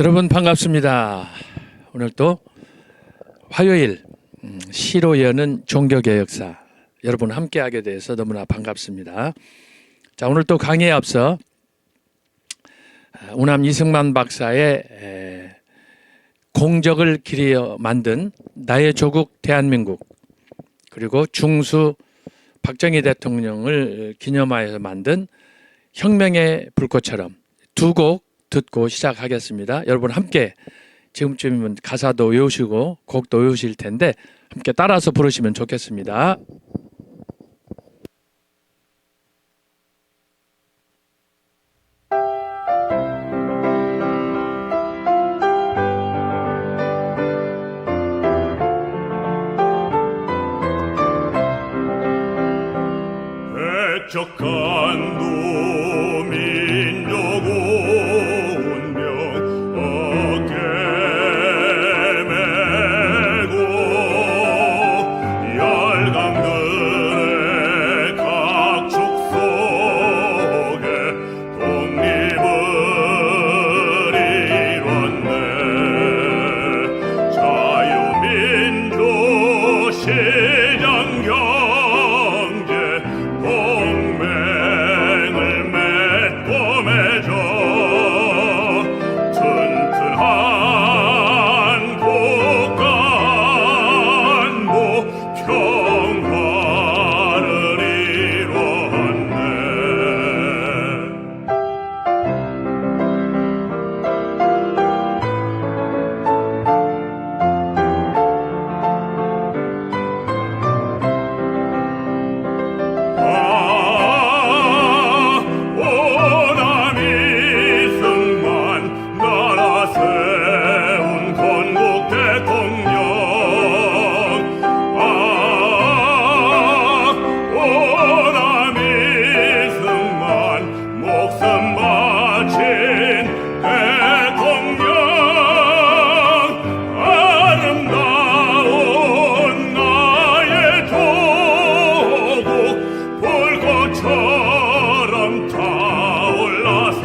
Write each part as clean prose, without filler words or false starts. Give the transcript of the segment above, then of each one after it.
여러분 반갑습니다. 오늘 또 화요일 시로 여는 종교개혁사 여러분 함께하게 돼서 너무나 반갑습니다. 자, 오늘 또 강의에 앞서 우남 이승만 박사의 공적을 기리어 만든 나의 조국 대한민국, 그리고 중수 박정희 대통령을 기념하여서 만든 혁명의 불꽃처럼 두 곡 듣고 시작하겠습니다. 여러분 함께 지금쯤이면 가사도 외우시고 곡도 외우실 텐데 함께 따라서 부르시면 좋겠습니다. 백척한 도민족 운명 어깨 메고 열강들의 각축 속에 독립을 이뤘네. 자유민주 시장 경제 동맹을 맺고 맺어 튼튼한 국가 안보 평화를 이뤘네. 오남 이승만 나라 세운 건국 대통령. 오남 이승만 목숨 바친 대통령. 아름다운 나의 조국 불꽃처럼 타올라서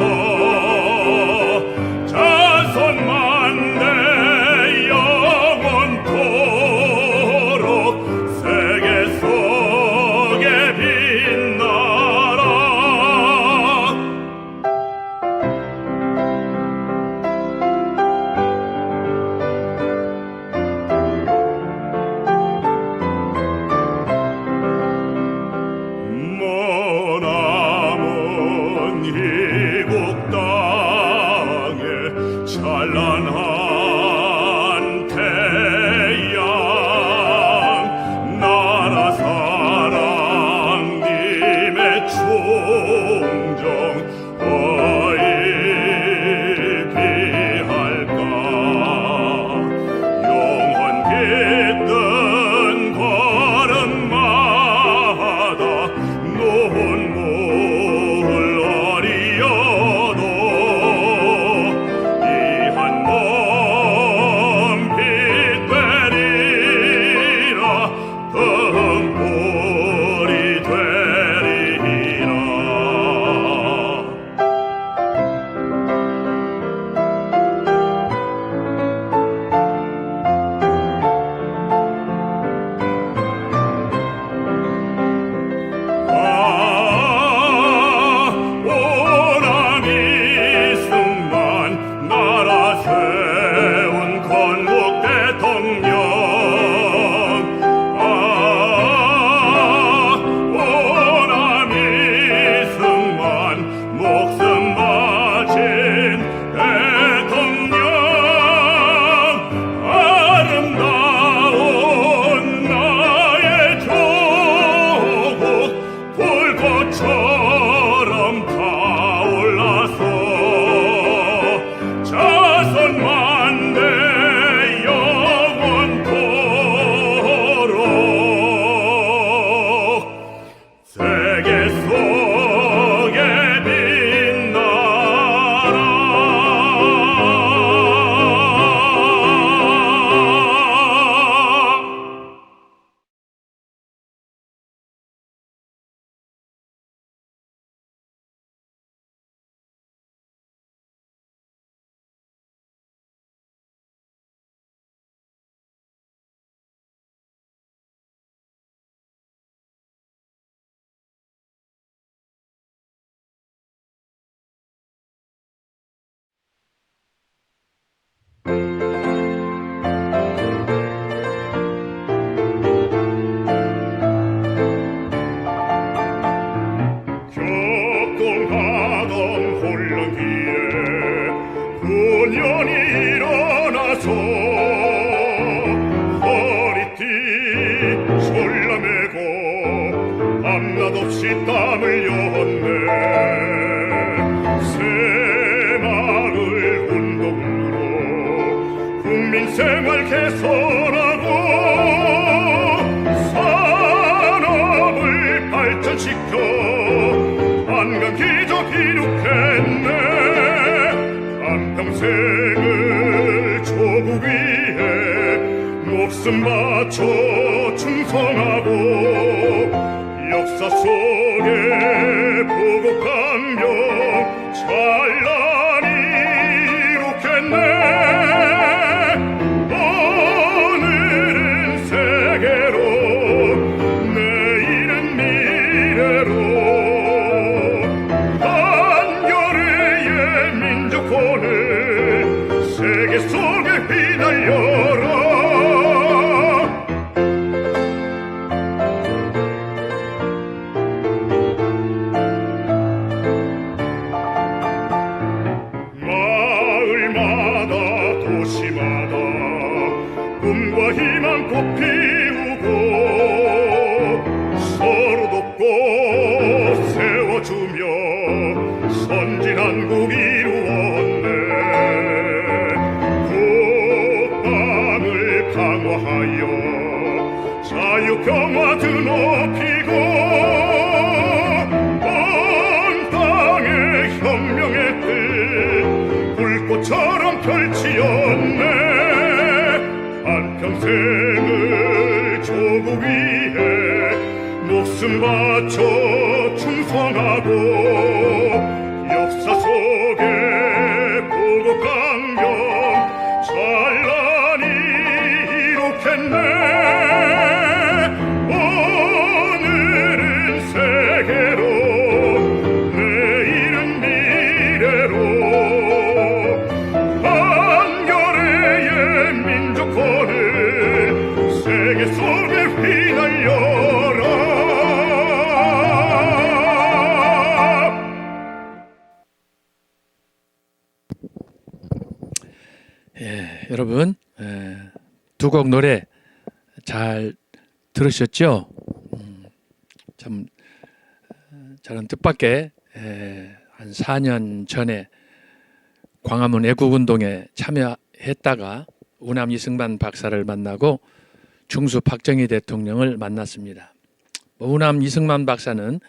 자손만대 영원토록 세계 속에 빛나라. 머나먼 이국 땅에 찬란한 태양, 나라 사랑님의 충정 어이 비할까. 영원 깃든 걸음마다 눈물 어리어 땀 흘렸네. 새마을 운동으로 국민생활 개선하고 산업을 발전시켜 관광기적 이룩했네. 한평생을 조국 위해 목숨 바쳐 충성하고 역사 속에 보고 강경 찬란히 이룩했네. 오늘은 세계로, 내일은 미래로 한겨레의 민족혼을 세계 속에 휘날려라. 마을마다 도시마다 꿈과 희망 꽃 피우고 서로 돕고 세워주며 선진한국 이루었네. 국방을 강화하여 자유평화 드높이고 온 땅의 혁명의 뜻 불꽃처럼 펼치었네. 한평생을 조국 위해 목숨 바쳐 충성하고 역사 속에 보고 강경 찬란히 이룩했네. 오늘은 세계로, 내일은 미래로 한겨레의 민족혼을 세계 속에 휘날려라. 여러분 두 곡 노래 잘 들으셨죠? 참 저는 뜻밖의 한 4년 전에 광화문 애국운동에 참여했다가 우남 이승만 박사를 만나고 중수 박정희 대통령을 만났습니다. 우남 이승만 박사는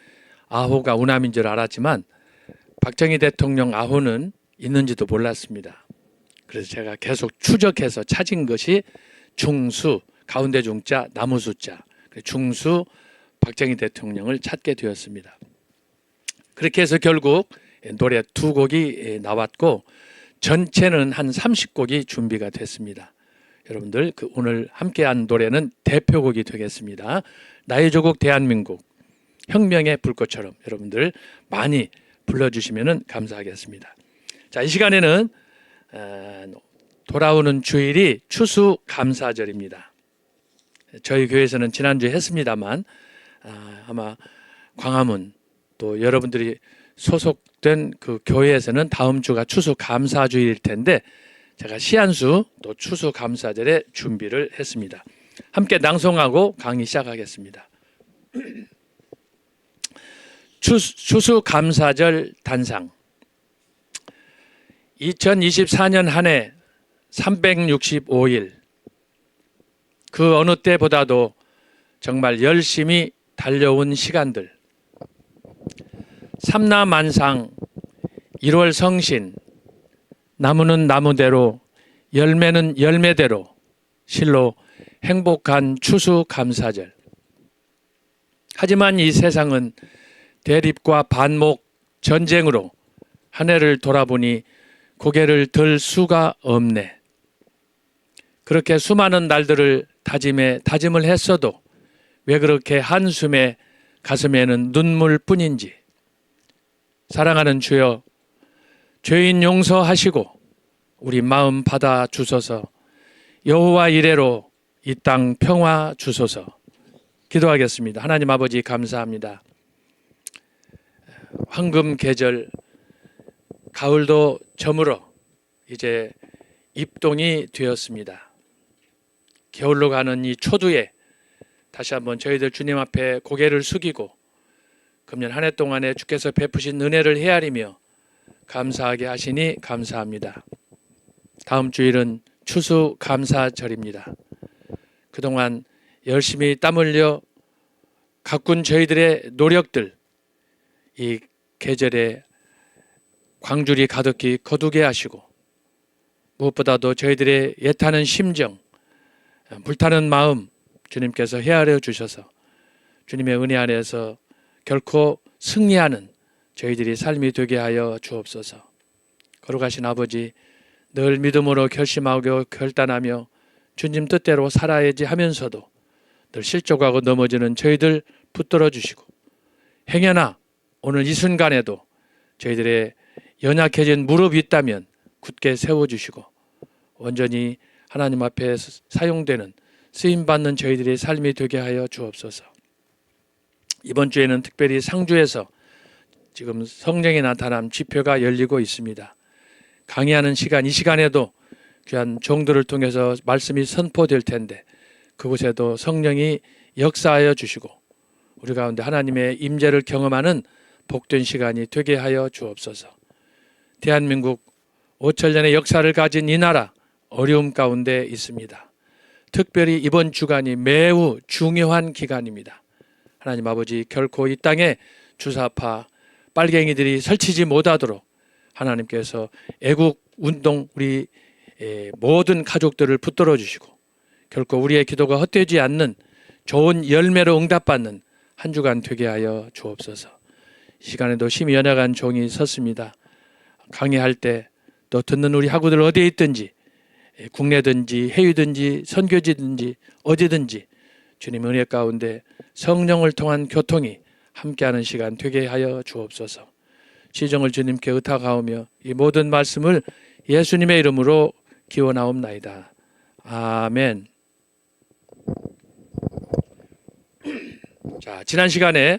아호가 우남인 줄 알았지만 박정희 대통령 아호는 있는지도 몰랐습니다. 그래서 제가 계속 추적해서 찾은 것이 중수, 가운데 중자, 나무 숫자, 중수 박정희 대통령을 찾게 되었습니다. 그렇게 해서 결국 노래 두 곡이 나왔고 전체는 한 30곡이 준비가 됐습니다. 여러분들 오늘 함께한 노래는 대표곡이 되겠습니다. 나의 조국 대한민국, 혁명의 불꽃처럼 여러분들 많이 불러주시면 감사하겠습니다. 자, 이 시간에는 돌아오는 주일이 추수감사절입니다. 저희 교회에서는 지난주에 했습니다만 아마 광화문 또 여러분들이 소속된 그 교회에서는 다음 주가 추수감사주일일 텐데 제가 시안수 또 추수감사절에 준비를 했습니다. 함께 낭송하고 강의 시작하겠습니다. 추수감사절 단상. 2024년 한 해 365일 그 어느 때보다도 정말 열심히 달려온 시간들, 삼라만상, 1월 성신, 나무는 나무대로, 열매는 열매대로, 실로 행복한 추수감사절. 하지만 이 세상은 대립과 반목, 전쟁으로 한 해를 돌아보니 고개를 들 수가 없네. 그렇게 수많은 날들을 다짐을 했어도 왜 그렇게 한숨에 가슴에는 눈물뿐인지. 사랑하는 주여, 죄인 용서하시고 우리 마음 받아 주소서. 여호와 이레로 이 땅 평화 주소서. 기도하겠습니다. 하나님 아버지 감사합니다. 황금 계절, 가을도 저물어 이제 입동이 되었습니다. 겨울로 가는 이 초두에 다시 한번 저희들 주님 앞에 고개를 숙이고 금년 한 해 동안에 주께서 베푸신 은혜를 헤아리며 감사하게 하시니 감사합니다. 다음 주일은 추수감사절입니다. 그동안 열심히 땀 흘려 가꾼 저희들의 노력들, 이 계절에 광주리 가득히 거두게 하시고, 무엇보다도 저희들의 애타는 심정, 불타는 마음 주님께서 헤아려 주셔서 주님의 은혜 안에서 결코 승리하는 저희들이 삶이 되게 하여 주옵소서. 거룩하신 아버지, 늘 믿음으로 결심하고 결단하며 주님 뜻대로 살아야지 하면서도 늘 실족하고 넘어지는 저희들 붙들어 주시고, 행여나 오늘 이 순간에도 저희들의 연약해진 무릎이 있다면 굳게 세워주시고 온전히 하나님 앞에 사용되는 쓰임받는 저희들의 삶이 되게 하여 주옵소서. 이번 주에는 특별히 상주에서 지금 성령의 나타남 집회가 열리고 있습니다. 강의하는 시간, 이 시간에도 귀한 종들을 통해서 말씀이 선포될 텐데 그곳에도 성령이 역사하여 주시고 우리 가운데 하나님의 임재를 경험하는 복된 시간이 되게 하여 주옵소서. 대한민국 5천년의 역사를 가진 이 나라 어려움 가운데 있습니다. 특별히 이번 주간이 매우 중요한 기간입니다. 하나님 아버지, 결코 이 땅에 주사파 빨갱이들이 설치지 못하도록 하나님께서 애국 운동 우리 모든 가족들을 붙들어 주시고 결코 우리의 기도가 헛되지 않는 좋은 열매로 응답받는 한 주간 되게 하여 주옵소서. 이 시간에도 심히 연약한 종이 섰습니다. 강의할 때 또 듣는 우리 학우들 어디에 있든지 국내든지 해외든지 선교지든지 어디든지 주님 은혜 가운데 성령을 통한 교통이 함께하는 시간 되게 하여 주옵소서. 시정을 주님께 의탁하오며 이 모든 말씀을 예수님의 이름으로 기원하옵나이다. 아멘. 자, 지난 시간에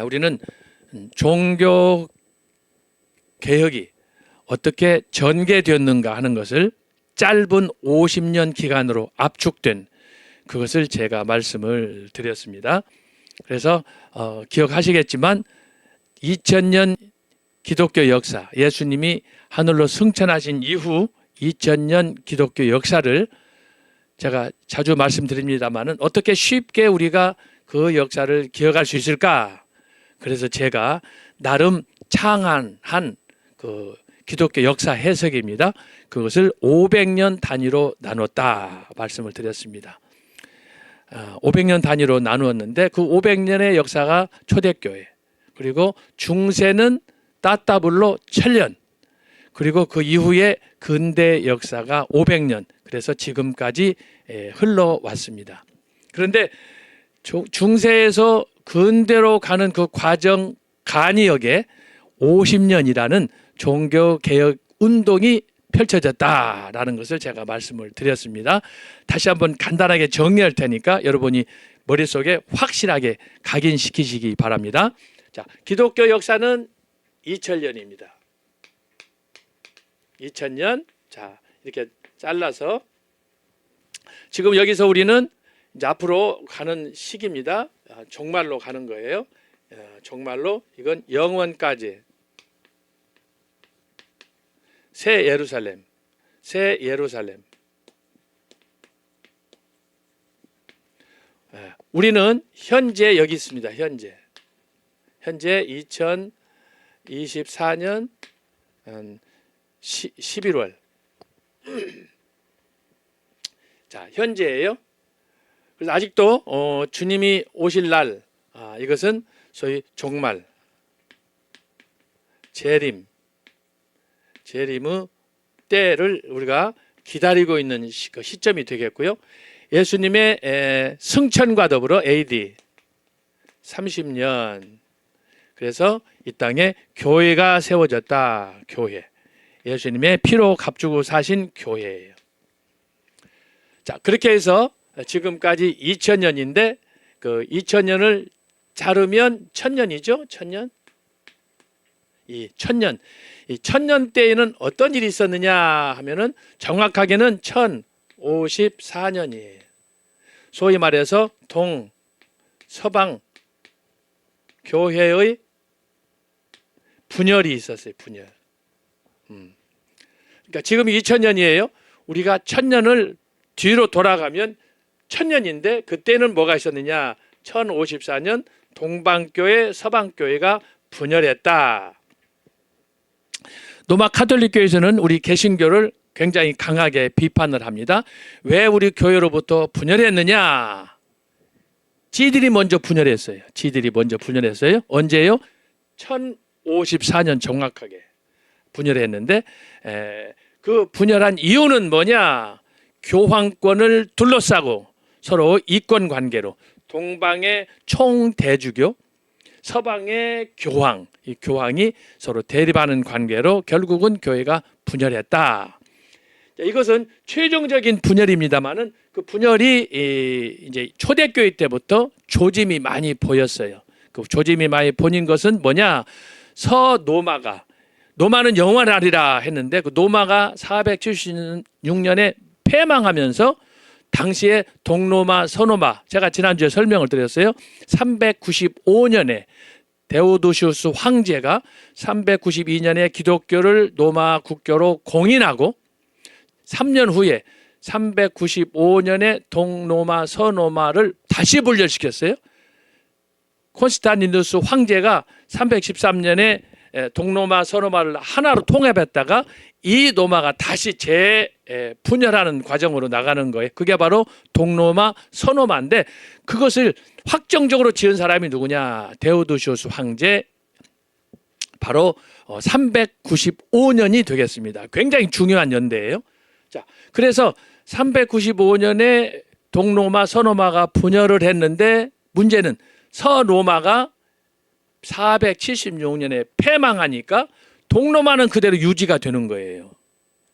우리는 종교 개혁이 어떻게 전개되었는가 하는 것을 짧은 50년 기간으로 압축된 그것을 제가 말씀을 드렸습니다. 그래서 기억하시겠지만 2000년 기독교 역사, 예수님이 하늘로 승천하신 이후 2000년 기독교 역사를 제가 자주 말씀드립니다만은 어떻게 쉽게 우리가 그 역사를 기억할 수 있을까? 그래서 제가 나름 창안한 그 기독교 역사 해석입니다. 그것을 500년 단위로 나눴다 말씀을 드렸습니다. 500년 단위로 나누었는데 그 500년의 역사가 초대교회, 그리고 중세는 따따블로 1000년, 그리고 그 이후에 근대 역사가 500년, 그래서 지금까지 흘러왔습니다. 그런데 중세에서 근대로 가는 그 과정 간이역에 50년이라는 종교개혁 운동이 펼쳐졌다라는 것을 제가 말씀을 드렸습니다. 다시 한번 간단하게 정리할 테니까 여러분이 머릿속에 확실하게 각인시키시기 바랍니다. 자, 기독교 역사는 2000년입니다. 2000년. 자, 이렇게 잘라서 지금 여기서 우리는 이제 앞으로 가는 시기입니다. 종말로 가는 거예요. 종말로, 이건 영원까지. 새 예루살렘, 새 예루살렘. 우리는 현재 여기 있습니다. 현재 2024년 11월. 자, 현재예요. 그래서 아직도 주님이 오실 날, 이것은 소위 종말, 재림의 때를 우리가 기다리고 있는 시점이 되겠고요. 예수님의 승천과 더불어 AD 30년, 그래서 이 땅에 교회가 세워졌다. 교회, 예수님의 피로 값주고 사신 교회예요. 자, 그렇게 해서 지금까지 2000년인데 그 2000년을 자르면 1000년이죠. 1000년. 이 1000년 때에는 어떤 일이 있었느냐 하면은 정확하게는 1054년이에요. 소위 말해서 동 서방 교회의 분열이 있었어요. 분열. 그러니까 지금 2000년이에요. 우리가 1000년을 뒤로 돌아가면 1000년인데 그때는 뭐가 있었느냐? 1054년 동방교회, 서방교회가 분열했다. 로마 카톨릭교회에서는 우리 개신교를 굉장히 강하게 비판을 합니다. 왜 우리 교회로부터 분열했느냐? 지들이 먼저 분열했어요. 언제요? 1054년 정확하게 분열했는데 그 분열한 이유는 뭐냐? 교황권을 둘러싸고 서로 이권 관계로 동방의 총대주교, 서방의 교황, 이 교황이 서로 대립하는 관계로 결국은 교회가 분열했다. 이것은 최종적인 분열입니다만은 그 분열이 이제 초대교회 때부터 조짐이 많이 보였어요. 그 조짐이 많이 보인 것은 뭐냐? 노마는 영원하리라 했는데 그 노마가 476년에 패망하면서 당시에 동로마, 서노마, 제가 지난주에 설명을 드렸어요. 395년에 데오도시우스 황제가 392년에 기독교를 로마 국교로 공인하고 3년 후에 395년에 동로마, 서노마를 다시 분열시켰어요. 콘스탄티누스 황제가 313년에 동로마, 서노마를 하나로 통합했다가 이 로마가 다시 재분열하는 과정으로 나가는 거예요. 그게 바로 동로마, 서노마인데 그것을 확정적으로 지은 사람이 누구냐? 데오도시우스 황제, 바로 395년이 되겠습니다. 굉장히 중요한 연대예요. 자, 그래서 395년에 동로마, 서노마가 분열을 했는데 문제는 서로마가 476년에 패망하니까 동로마는 그대로 유지가 되는 거예요.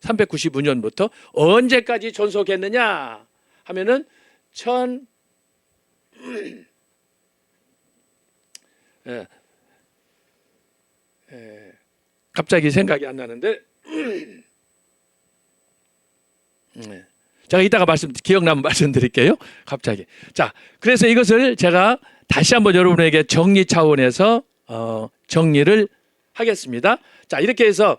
395년부터 언제까지 존속했느냐 하면은 갑자기 생각이 안 나는데 제가 이따가 기억나면 말씀드릴게요. 갑자기. 자, 그래서 이것을 제가 다시 한번 여러분에게 정리 차원에서 정리를 하겠습니다. 자, 이렇게 해서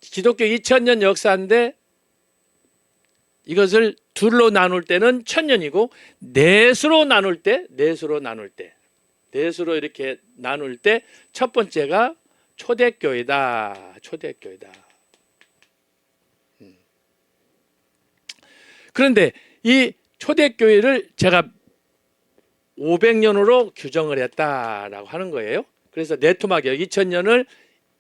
기독교 2000년 역사인데 이것을 둘로 나눌 때는 1000년이고 넷으로 이렇게 나눌 때 첫 번째가 초대교회다. 그런데 이 초대교회를 제가 500년으로 규정을 했다라고 하는 거예요. 그래서 네 토막이에요. 2000년을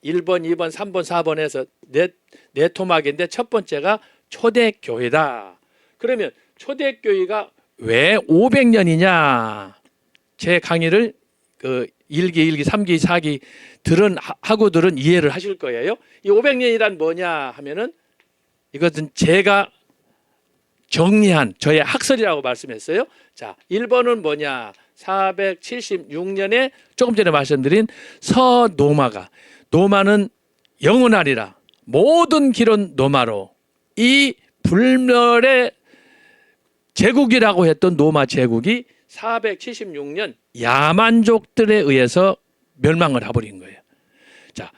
1번, 2번, 3번, 4번 해서 네 토막인데 첫 번째가 초대교회다. 그러면 초대교회가 왜 500년이냐? 제 강의를 그 1기, 3기, 4기 하고들은 이해를 하실 거예요. 이 500년이란 뭐냐 하면은 이것은 제가 정리한 저의 학설이라고 말씀했어요. 자, 1번은 뭐냐? 476년에 조금 전에 말씀드린 노마는 영원하리라. 모든 길은 노마로. 이 불멸의 제국이라고 했던 로마 제국이 476년 야만족들에 의해서 멸망을 해버린 거예요. 자,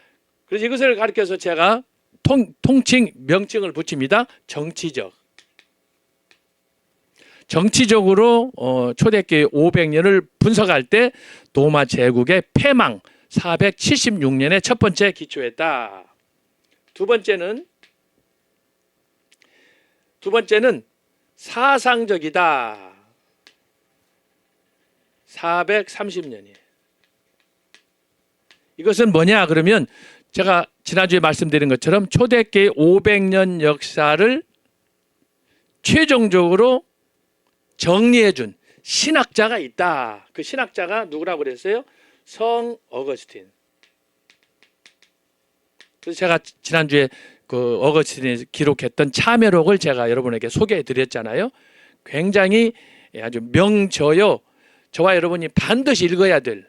그래서 이것을 가리켜서 제가 통칭 명칭을 붙입니다. 정치적으로 초대교회 500년을 분석할 때 로마 제국의 패망 476년에 첫 번째 기초했다. 두 번째는 사상적이다. 430년이에요. 이것은 뭐냐 그러면 제가 지난주에 말씀드린 것처럼 초대교회 500년 역사를 최종적으로 정리해준 신학자가 있다. 그 신학자가 누구라고 그랬어요? 성 어거스틴. 그래서 제가 지난주에 그 어거스틴이 기록했던 참회록을 제가 여러분에게 소개해 드렸잖아요. 굉장히 아주 명저요. 저와 여러분이 반드시 읽어야 될,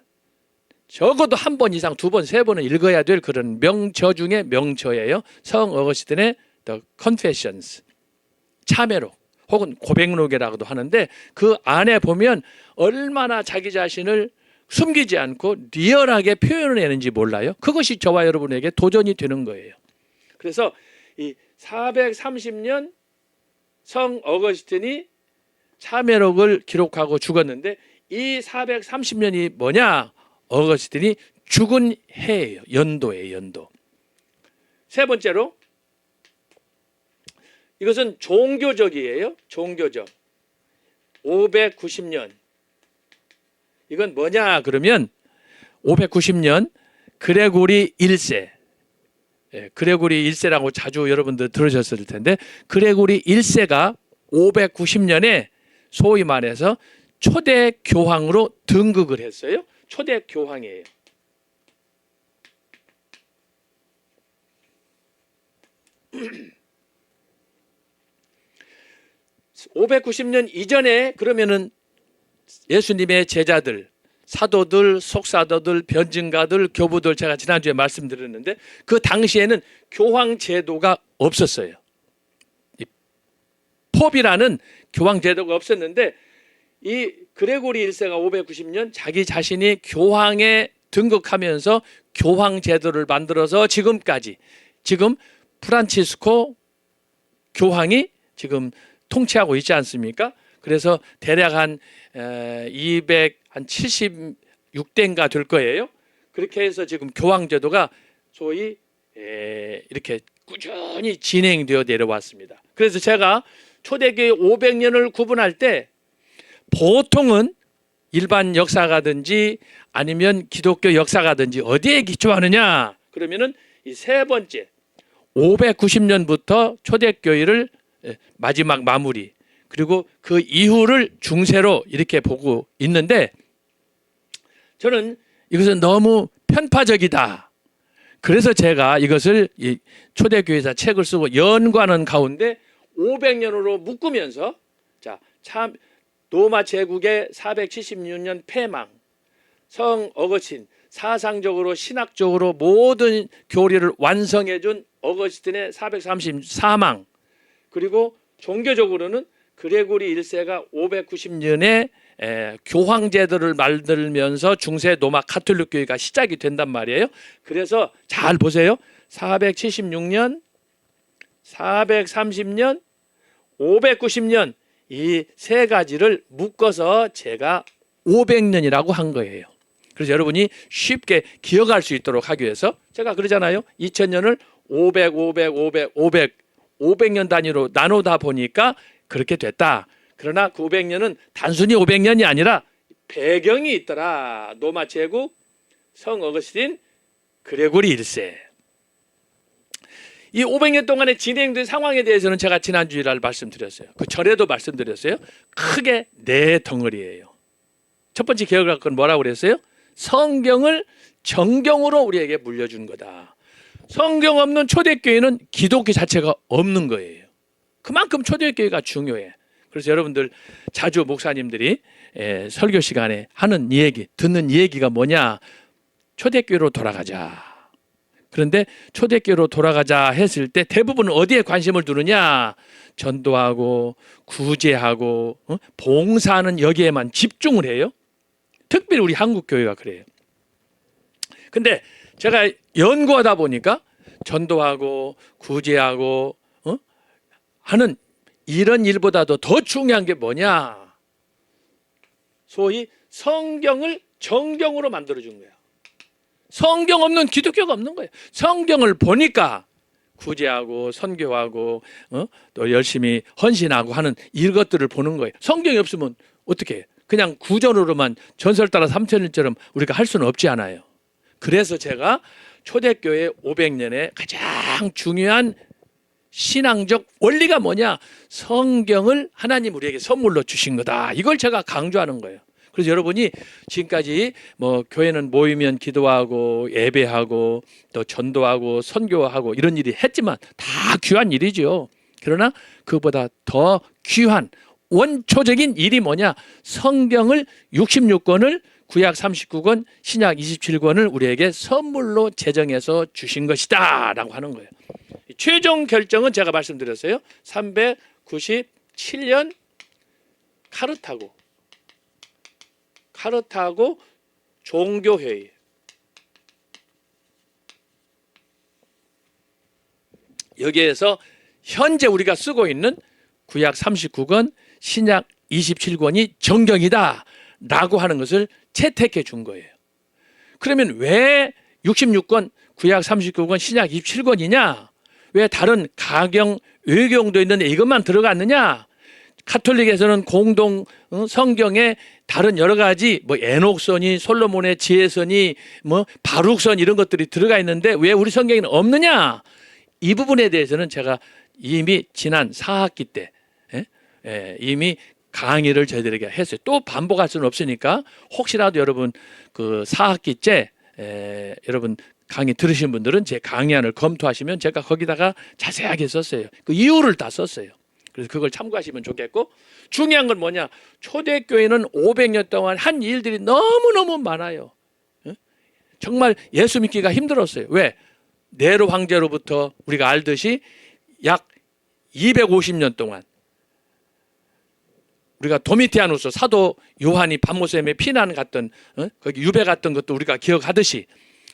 적어도 한 번 이상, 두 번, 세 번은 읽어야 될 그런 명저 중에 명저예요. 성 어거스틴의 The Confessions, 참회록 혹은 고백록이라고도 하는데 그 안에 보면 얼마나 자기 자신을 숨기지 않고 리얼하게 표현을 해내는지 몰라요. 그것이 저와 여러분에게 도전이 되는 거예요. 그래서 이 430년 성 어거스틴이 참회록을 기록하고 죽었는데 이 430년이 뭐냐? 어거스틴이 죽은 해예요. 연도예요. 연도. 세 번째로 이것은 종교적이에요. 종교적. 590년. 이건 뭐냐 그러면 590년 그레고리 1세. 그레고리 1세라고 자주 여러분들 들으셨을 텐데 그레고리 1세가 590년에 소위 말해서 초대 교황으로 등극을 했어요. 초대 교황이에요. 590년 이전에 그러면은 예수님의 제자들, 사도들, 속사도들, 변증가들, 교부들 제가 지난주에 말씀드렸는데 그 당시에는 교황 제도가 없었어요. pop이라는 교황 제도가 없었는데 이 그레고리 1세가 590년 자기 자신이 교황에 등극하면서 교황 제도를 만들어서 지금까지 지금 프란치스코 교황이 지금 통치하고 있지 않습니까? 그래서 대략 한 276대인가 될 거예요. 그렇게 해서 지금 교황 제도가 소위 이렇게 꾸준히 진행되어 내려왔습니다. 그래서 제가 초대교회 500년을 구분할 때 보통은 일반 역사가든지 아니면 기독교 역사가든지 어디에 기초하느냐? 그러면은 이 세 번째 590년부터 초대교회를 마지막 마무리 그리고 그 이후를 중세로 이렇게 보고 있는데 저는 이것은 너무 편파적이다. 그래서 제가 이것을 이 초대교회사 책을 쓰고 연관은 가운데 500년으로 묶으면서 자, 참 로마 제국의 476년 폐망, 성 어거스틴 사상적으로 신학적으로 모든 교리를 완성해 준 어거스틴의 430 사망 그리고 종교적으로는 그레고리 1세가 590년에 교황 제도를 만들면서 중세 로마 가톨릭 교회가 시작이 된단 말이에요. 그래서 잘 보세요. 476년, 430년, 590년 이 세 가지를 묶어서 제가 500년이라고 한 거예요. 그래서 여러분이 쉽게 기억할 수 있도록 하기 위해서 제가 그러잖아요. 2000년을 500년 단위로 나누다 보니까 그렇게 됐다. 그러나 그 500년은 단순히 500년이 아니라 배경이 있더라. 로마 제국, 성 어거스틴, 그레고리 1세. 이 500년 동안에 진행된 상황에 대해서는 제가 지난주에 말씀드렸어요. 그 전에도 말씀드렸어요. 크게 네 덩어리예요. 첫 번째 기억할 건 뭐라고 그랬어요? 성경을 정경으로 우리에게 물려준 거다. 성경 없는 초대교회는 기독교 자체가 없는 거예요. 그만큼 초대교회가 중요해. 그래서 여러분들 자주 목사님들이 설교 시간에 하는 얘기, 듣는 얘기가 뭐냐? 초대교회로 돌아가자. 그런데 초대교회로 돌아가자 했을 때 대부분 어디에 관심을 두느냐? 전도하고 구제하고 봉사하는 여기에만 집중을 해요. 특별히 우리 한국 교회가 그래요. 근데 제가 연구하다 보니까 전도하고 구제하고 하는 이런 일보다도 더 중요한 게 뭐냐? 소위 성경을 정경으로 만들어준 거야. 성경 없는 기독교가 없는 거예요. 성경을 보니까 구제하고 선교하고 또 열심히 헌신하고 하는 이것들을 보는 거예요. 성경이 없으면 어떻게 해요? 그냥 구전으로만 전설 따라 3000일처럼 우리가 할 수는 없지 않아요. 그래서 제가 초대교회 500년에 가장 중요한 신앙적 원리가 뭐냐? 성경을 하나님 우리에게 선물로 주신 거다. 이걸 제가 강조하는 거예요. 그래서 여러분이 지금까지 뭐 교회는 모이면 기도하고 예배하고 또 전도하고 선교하고 이런 일이 했지만 다 귀한 일이죠. 그러나 그보다 더 귀한 원초적인 일이 뭐냐? 성경을 66권을 구약 39권, 신약 27권을 우리에게 선물로 제정해서 주신 것이다 라고 하는 거예요. 최종 결정은 제가 말씀드렸어요. 397년 카르타고 종교회의. 여기에서 현재 우리가 쓰고 있는 구약 39권, 신약 27권이 정경이다 라고 하는 것을 채택해 준 거예요. 그러면 왜 66권, 구약 39권, 신약 27권이냐? 왜 다른 가경, 외경도 있는데 이것만 들어갔느냐? 카톨릭에서는 공동 성경에 다른 여러 가지 뭐 에녹서니, 솔로몬의 지혜서니, 뭐 바룩선 이런 것들이 들어가 있는데 왜 우리 성경에는 없느냐? 이 부분에 대해서는 제가 이미 지난 4학기 때 이미 강의를 저희들에게 했어요. 또 반복할 수는 없으니까 혹시라도 여러분 그 4학기째 여러분 강의 들으신 분들은 제 강의안을 검토하시면 제가 거기다가 자세하게 썼어요. 그 이유를 다 썼어요. 그래서 그걸 참고하시면 좋겠고, 중요한 건 뭐냐? 초대교회는 500년 동안 한 일들이 너무너무 많아요. 정말 예수 믿기가 힘들었어요. 왜? 네로 황제로부터 우리가 알듯이 약 250년 동안 우리가 도미티아누스 사도 요한이 밤모셈에 피난 갔던 거기 유배 갔던 것도 우리가 기억하듯이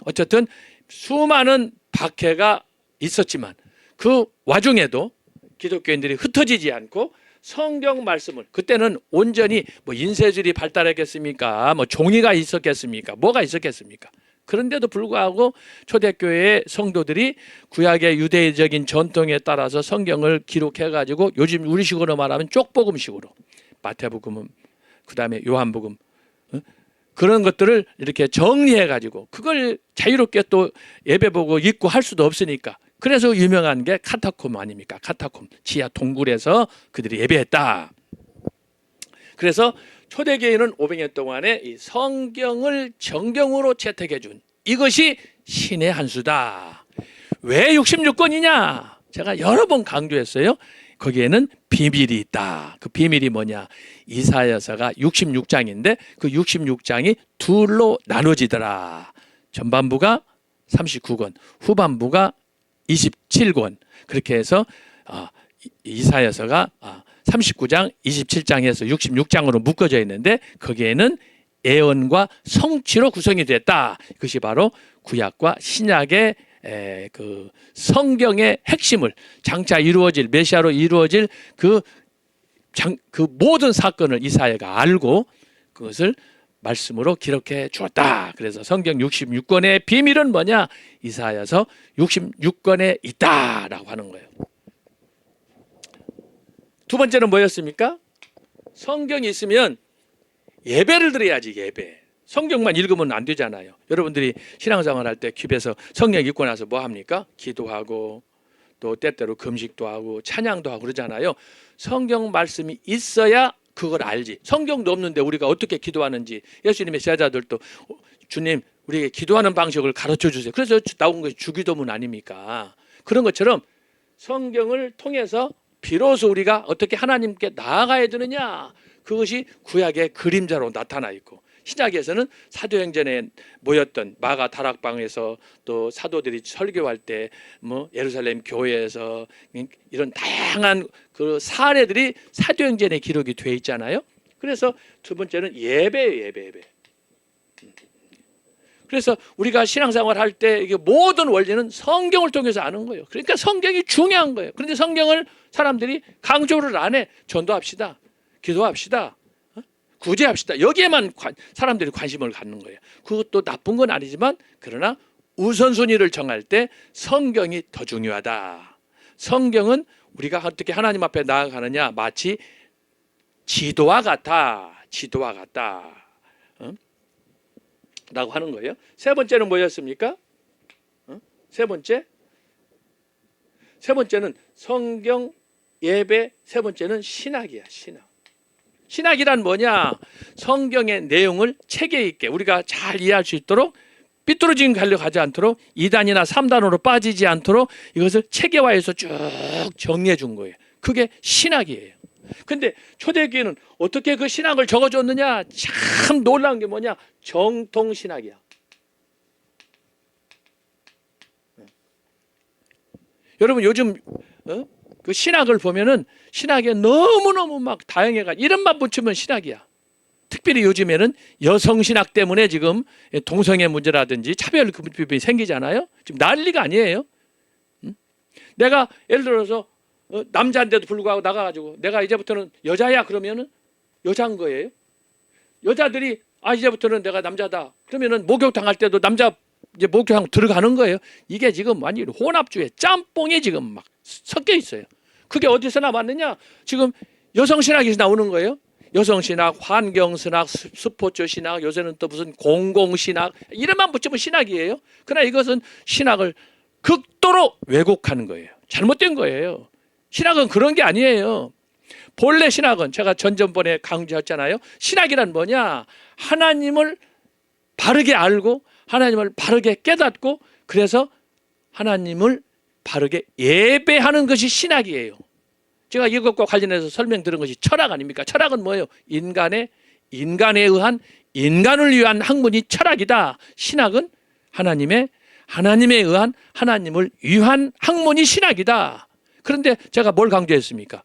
어쨌든 수많은 박해가 있었지만 그 와중에도 기독교인들이 흩어지지 않고 성경 말씀을, 그때는 온전히 뭐 인쇄술이 발달했겠습니까? 뭐 종이가 있었겠습니까? 뭐가 있었겠습니까? 그런데도 불구하고 초대교회의 성도들이 구약의 유대적인 전통에 따라서 성경을 기록해 가지고 요즘 우리식으로 말하면 쪽복음식으로 마태복음, 그다음에 요한복음 그런 것들을 이렇게 정리해 가지고 그걸 자유롭게 또 예배 보고 읽고 할 수도 없으니까, 그래서 유명한 게 카타콤 아닙니까? 카타콤, 지하 동굴에서 그들이 예배했다. 그래서 초대교회는 500년 동안에 이 성경을 정경으로 채택해 준 이것이 신의 한 수다. 왜 66권이냐? 제가 여러 번 강조했어요. 거기에는 비밀이 있다. 그 비밀이 뭐냐? 이사야서가 66장인데 그 66장이 둘로 나눠지더라. 전반부가 39권, 후반부가 27권. 그렇게 해서 이사야서가 39장, 27장에서 66장으로 묶어져 있는데 거기에는 예언과 성취로 구성이 됐다. 그것이 바로 구약과 신약의 그 성경의 핵심을 장차 이루어질 메시아로 이루어질 그 모든 사건을 이사야가 알고 그것을 말씀으로 기록해 주었다. 그래서 성경 66권의 비밀은 뭐냐? 이사야서 66권에 있다라고 하는 거예요. 두 번째는 뭐였습니까? 성경이 있으면 예배를 드려야지. 예배. 성경만 읽으면 안 되잖아요. 여러분들이 신앙생활 할 때 집에서 성경 읽고 나서 뭐 합니까? 기도하고 또 때때로 금식도 하고 찬양도 하고 그러잖아요. 성경 말씀이 있어야 그걸 알지. 성경도 없는데 우리가 어떻게 기도하는지 예수님의 제자들도 주님 우리에게 기도하는 방식을 가르쳐 주세요. 그래서 나온 것이 주기도문 아닙니까? 그런 것처럼 성경을 통해서 비로소 우리가 어떻게 하나님께 나아가야 되느냐, 그것이 구약의 그림자로 나타나 있고, 신약에서는 사도행전에 모였던 마가 다락방에서 또 사도들이 설교할 때 뭐 예루살렘 교회에서 이런 다양한 그 사례들이 사도행전에 기록이 돼 있잖아요. 그래서 두 번째는 예배예요. 예배. 그래서 우리가 신앙생활 할 때 이게 모든 원리는 성경을 통해서 아는 거예요. 그러니까 성경이 중요한 거예요. 그런데 성경을 사람들이 강조를 안 해. 전도합시다. 기도합시다. 구제합시다. 여기에만 사람들이 관심을 갖는 거예요. 그것도 나쁜 건 아니지만 그러나 우선순위를 정할 때 성경이 더 중요하다. 성경은 우리가 어떻게 하나님 앞에 나아가느냐 마치 지도와 같다. 지도와 같다. 라고 하는 거예요. 세 번째는 뭐였습니까? 세 번째는 성경, 예배, 세 번째는 신학이야. 신학이란 뭐냐? 성경의 내용을 체계 있게 우리가 잘 이해할 수 있도록 삐뚤어진 가려 가지 않도록 2단이나 3단으로 빠지지 않도록 이것을 체계화해서 쭉 정리해 준 거예요. 그게 신학이에요. 근데 초대교회는 어떻게 그 신학을 적어줬느냐? 참 놀라운 게 뭐냐? 정통신학이야. 여러분 요즘 그 신학을 보면은 신학에 너무너무 막 다양해가 이름만 붙이면 신학이야. 특별히 요즘에는 여성신학 때문에 지금 동성애 문제라든지 차별금지법이 생기잖아요. 지금 난리가 아니에요. 내가 예를 들어서 남자인데도 불구하고 나가가지고 내가 이제부터는 여자야 그러면은 여자인 거예요. 여자들이 이제부터는 내가 남자다 그러면은 목욕탕 할 때도 남자 이제 목욕탕 들어가는 거예요. 이게 지금 완전히 혼합주의 짬뽕이 지금 막 섞여 있어요. 그게 어디서 나왔느냐? 지금 여성신학에서 나오는 거예요. 여성신학, 환경신학, 스포츠 신학, 요새는 또 무슨 공공신학 이름만 붙이면 신학이에요. 그러나 이것은 신학을 극도로 왜곡하는 거예요. 잘못된 거예요. 신학은 그런 게 아니에요. 본래 신학은 제가 전전번에 강조했잖아요. 신학이란 뭐냐? 하나님을 바르게 알고 하나님을 바르게 깨닫고 그래서 하나님을 바르게 예배하는 것이 신학이에요. 제가 이것과 관련해서 설명드린 것이 철학 아닙니까? 철학은 뭐예요? 인간에 의한 인간을 위한 학문이 철학이다. 신학은 하나님에 의한 하나님을 위한 학문이 신학이다. 그런데 제가 뭘 강조했습니까?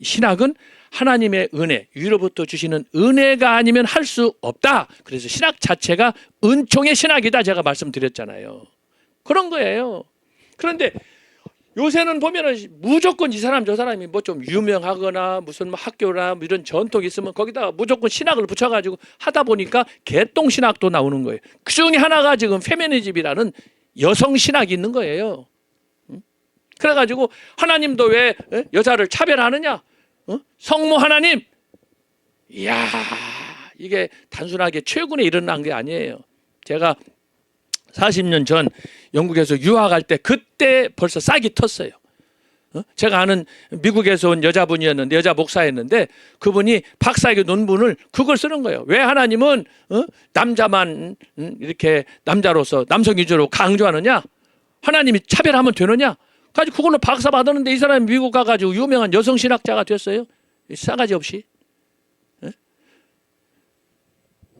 신학은 하나님의 은혜, 위로부터 주시는 은혜가 아니면 할 수 없다. 그래서 신학 자체가 은총의 신학이다. 제가 말씀드렸잖아요. 그런 거예요. 그런데 요새는 보면은 무조건 이 사람 저 사람이 뭐 좀 유명하거나 무슨 뭐 학교나 뭐 이런 전통이 있으면 거기다가 무조건 신학을 붙여가지고 하다 보니까 개똥신학도 나오는 거예요. 그 중에 하나가 지금 페미니즘이라는 여성신학이 있는 거예요. 그래가지고 하나님도 왜 여자를 차별하느냐? 성모 하나님. 이야, 이게 단순하게 최근에 일어난 게 아니에요. 제가 40년 전 영국에서 유학할 때 그때 벌써 싹이 텄어요. 제가 아는 미국에서 온 여자분이었는데 여자 목사였는데 그분이 박사학위 논문을 그걸 쓰는 거예요. 왜 하나님은 남자만 이렇게 남자로서 남성 위주로 강조하느냐? 하나님이 차별하면 되느냐? 가지고 그걸로 박사 받았는데 이 사람이 미국 가가지고 유명한 여성 신학자가 됐어요. 싸가지 없이.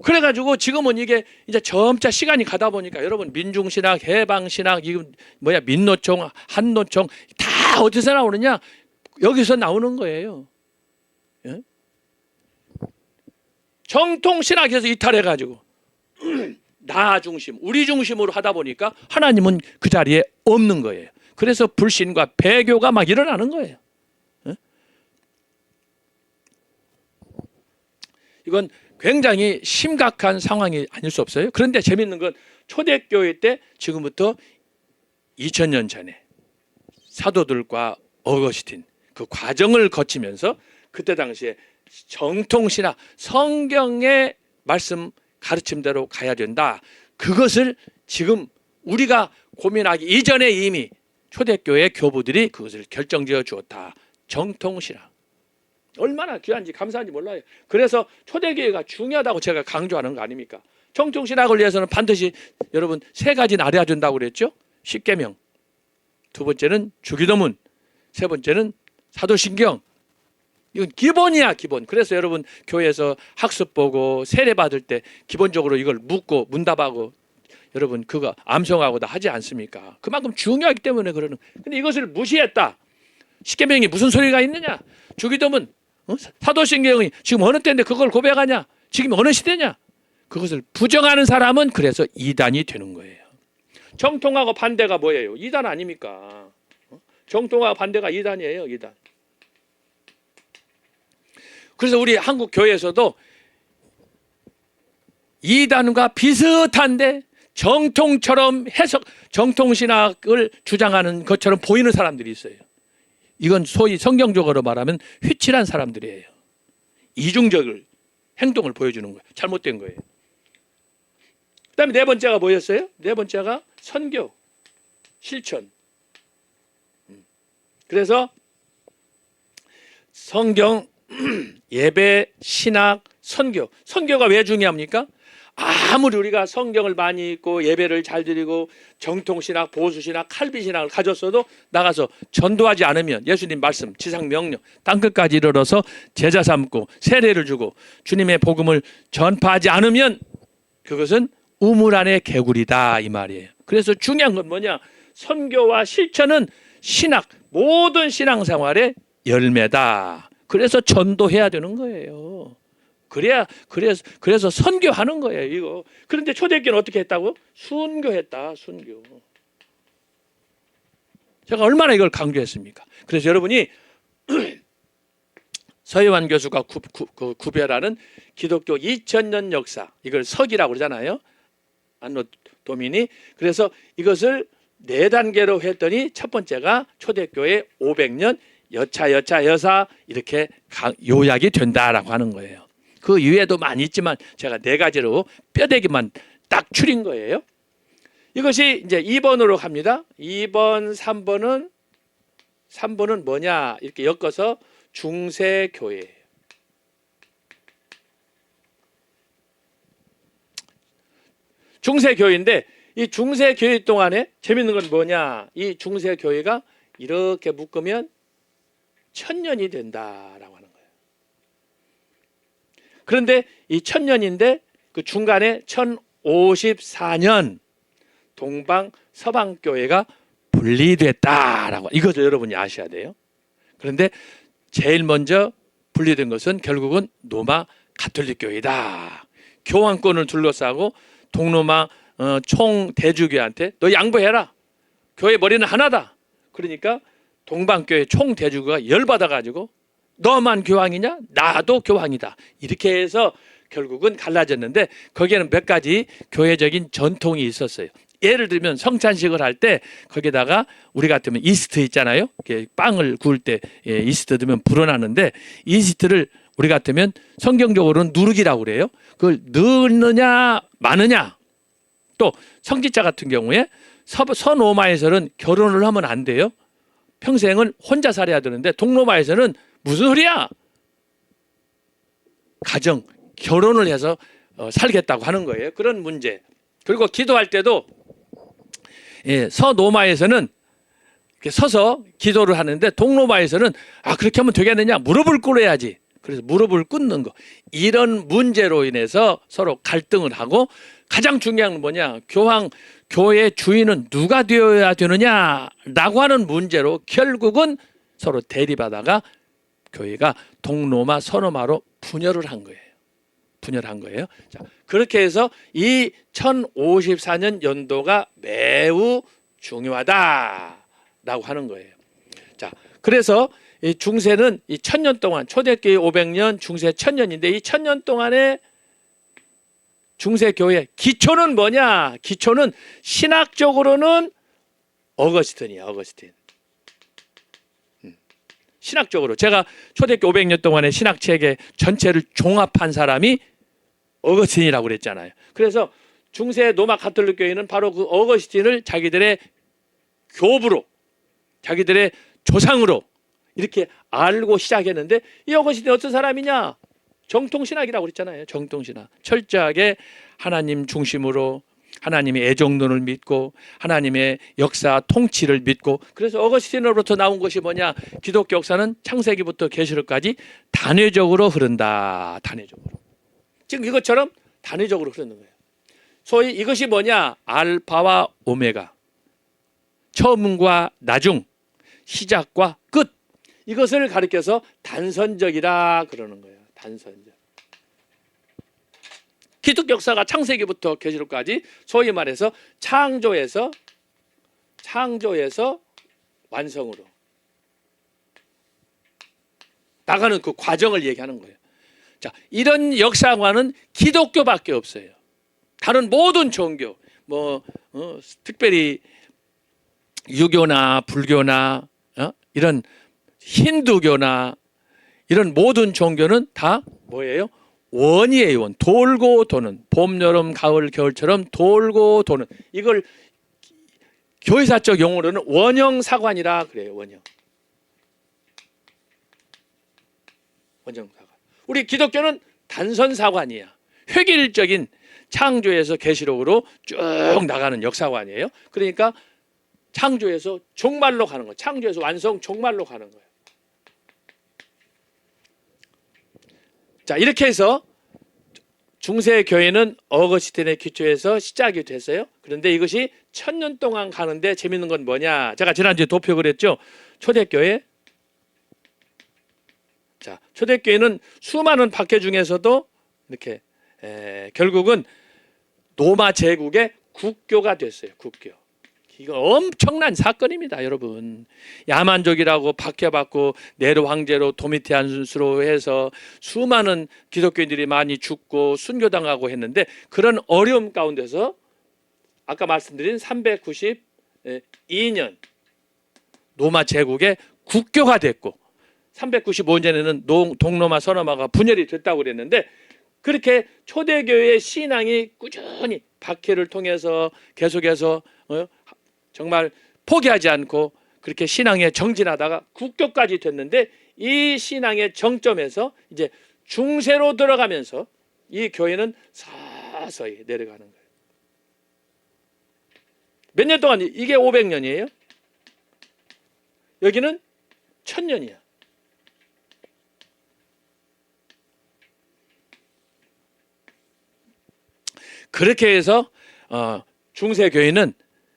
그래가지고 지금은 이게 이제 점차 시간이 가다 보니까 여러분 민중신학, 해방신학, 이거 뭐야 민노총, 한노총 다 어디서 나오느냐? 여기서 나오는 거예요. 예? 정통신학에서 이탈해가지고 나 중심, 우리 중심으로 하다 보니까 하나님은 그 자리에 없는 거예요. 그래서 불신과 배교가 막 일어나는 거예요. 이건 굉장히 심각한 상황이 아닐 수 없어요. 그런데 재밌는 건 초대교회 때 지금부터 2000년 전에 사도들과 어거스틴 그 과정을 거치면서 그때 당시에 정통신학 성경의 말씀 가르침대로 가야 된다. 그것을 지금 우리가 고민하기 이전에 이미 초대교회 교부들이 그것을 결정지어 주었다. 정통신학. 얼마나 귀한지 감사한지 몰라요. 그래서 초대교회가 중요하다고 제가 강조하는 거 아닙니까? 정통신학을 위해서는 반드시 여러분 세 가지는 알아야 된다고 그랬죠. 십계명, 두 번째는 주기도문, 세 번째는 사도신경. 이건 기본이야 기본. 그래서 여러분 교회에서 학습 보고 세례 받을 때 기본적으로 이걸 묻고 문답하고 여러분 그거 암송하고 다 하지 않습니까? 그만큼 중요하기 때문에 그러는. 근데 이것을 무시했다. 십계명이 무슨 소리가 있느냐? 주기도문, 사도신경이 지금 어느 때인데 그걸 고백하냐? 지금 어느 시대냐? 그것을 부정하는 사람은 그래서 이단이 되는 거예요. 정통하고 반대가 뭐예요? 이단 아닙니까? 정통하고 반대가 이단이에요. 이단. 그래서 우리 한국 교회에서도 이단과 비슷한데 정통처럼 정통신학을 주장하는 것처럼 보이는 사람들이 있어요. 이건 소위 성경적으로 말하면 휘칠한 사람들이에요. 이중적인 행동을 보여주는 거예요. 잘못된 거예요. 그 다음에 네 번째가 뭐였어요? 네 번째가 선교, 실천. 그래서 성경, 예배, 신학, 선교. 선교가 왜 중요합니까? 아무리 우리가 성경을 많이 읽고 예배를 잘 드리고 정통신학, 보수신학, 칼빈신학을 가졌어도 나가서 전도하지 않으면 예수님 말씀, 지상명령, 땅끝까지 이르러서 제자 삼고 세례를 주고 주님의 복음을 전파하지 않으면 그것은 우물 안의 개구리다 이 말이에요. 그래서 중요한 건 뭐냐? 선교와 실천은 신학, 모든 신앙생활의 열매다. 그래서 전도해야 되는 거예요. 그래서 선교하는 거예요, 이거. 그런데 초대교회는 어떻게 했다고? 순교했다, 순교. 제가 얼마나 이걸 강조했습니까? 그래서 여러분이 서혜환 교수가 구별하는 기독교 2000년 역사, 이걸 석이라고 그러잖아요. 안노 도미니. 그래서 이것을 4단계로 했더니 첫 번째가 초대교회 500년 여사 이렇게 요약이 된다라고 하는 거예요. 그 이외에도 많이 있지만 제가 4가지로 뼈대기만 딱 추린 거예요. 이것이 이제 2번으로 갑니다. 2번, 3번은 뭐냐? 이렇게 엮어서 중세교회예요. 중세교회인데 이 중세교회 동안에 재밌는 건 뭐냐? 이 중세교회가 이렇게 묶으면 1000년이 된다라고 하는 거예요. 그런데 이 1000년인데 그 중간에 1054년 동방 서방교회가 분리됐다라고, 이것을 여러분이 아셔야 돼요. 그런데 제일 먼저 분리된 것은 결국은 로마 가톨릭 교회다. 교황권을 둘러싸고 동로마 총 대주교한테 너 양보해라. 교회 머리는 하나다. 그러니까 동방교회 총 대주교가 열받아가지고 너만 교황이냐? 나도 교황이다. 이렇게 해서 결국은 갈라졌는데 거기에는 몇 가지 교회적인 전통이 있었어요. 예를 들면 성찬식을 할 때 거기다가 우리 같으면 이스트 있잖아요. 빵을 구울 때 이스트 넣으면 불어나는데 이스트를 우리 같으면 성경적으로는 누룩이라고 그래요. 그걸 넣느냐 마느냐. 또 성직자 같은 경우에 서로마에서는 결혼을 하면 안 돼요. 평생은 혼자 살아야 되는데 동로마에서는 무슨 소리야? 가정, 결혼을 해서 살겠다고 하는 거예요. 그런 문제. 그리고 기도할 때도 서노마에서는 이렇게 서서 기도를 하는데 동로마에서는 그렇게 하면 되겠느냐? 무릎을 꿇어야지. 그래서 무릎을 꿇는 거. 이런 문제로 인해서 서로 갈등을 하고 가장 중요한 건 뭐냐? 교회 주인은 누가 되어야 되느냐라고 하는 문제로 결국은 서로 대립하다가 교회가 동로마 서로마로 분열을 한 거예요. 자, 그렇게 해서 이 1054년 연도가 매우 중요하다라고 하는 거예요. 자, 그래서 이 중세는 이 1000년 동안 초대교회 500년, 중세 1000년인데 이 1000년 동안의 중세교회 기초는 뭐냐? 기초는 신학적으로는 어거스틴이야, 어거스틴. 신학적으로 제가 초대교회 500년 동안의 신학체계 전체를 종합한 사람이 어거스틴이라고 그랬잖아요. 그래서 중세 로마 가톨릭 교회는 바로 그 어거스틴을 자기들의 교부로, 자기들의 조상으로 이렇게 알고 시작했는데 이 어거스틴이 어떤 사람이냐? 정통신학이라고 그랬잖아요. 정통신학. 철저하게 하나님 중심으로 하나님의 애정론을 믿고 하나님의 역사 통치를 믿고, 그래서 어거스틴으로부터 나온 것이 뭐냐? 기독교 역사는 창세기부터 계시록까지 단회적으로 흐른다. 단회적으로. 지금 이것처럼 단회적으로 흐르는 거예요. 소위 이것이 뭐냐? 알파와 오메가. 처음과 나중, 시작과 끝. 이것을 가리켜서 단선적이라 그러는 거예요. 단선적. 기독교 역사가 창세기부터 계시록까지 소위 말해서 창조에서 완성으로 나가는 그 과정을 얘기하는 거예요. 자, 이런 역사관은 기독교밖에 없어요. 다른 모든 종교, 특별히 유교나 불교나 이런 힌두교나 이런 모든 종교는 다 뭐예요? 원이에요. 원. 돌고 도는. 봄, 여름, 가을, 겨울처럼 돌고 도는. 이걸 교회사적 용어로는 원형사관이라 그래요. 원형사관. 우리 기독교는 단선사관이야. 획일적인 창조에서 계시록으로 쭉 나가는 역사관이에요. 그러니까 창조에서 종말로 가는 거예요. 창조에서 완성, 종말로 가는 거예요. 자, 이렇게 해서 중세 교회는 어거스틴의 기초에서 시작이 됐어요. 그런데 이것이 1000년 동안 가는데 재밌는 건 뭐냐? 제가 지난주에 도표 그랬죠. 초대교회. 자, 초대교회는 수많은 박해 중에서도 이렇게 결국은 로마 제국의 국교가 됐어요. 국교. 이거 엄청난 사건입니다, 여러분. 야만족이라고 박해받고 네로 황제로 도미티안스로 해서 수많은 기독교인들이 많이 죽고 순교당하고 했는데, 그런 어려움 가운데서 아까 말씀드린 392년 로마 제국의 국교가 됐고, 395년에는 동로마 서로마가 분열이 됐다고 그랬는데, 그렇게 초대교회의 신앙이 꾸준히 박해를 통해서 계속해서 정말 포기하지 않고 그렇게 신앙에 정진하다가 국교까지 됐는데, 이 신앙의 정점에서 이제 중세로 들어가면서 이 교회는 서서히 내려가는 거예요. 몇 년 동안? 이게 500년이에요. 여기는 1000년이야. 그렇게 해서 중세 교회는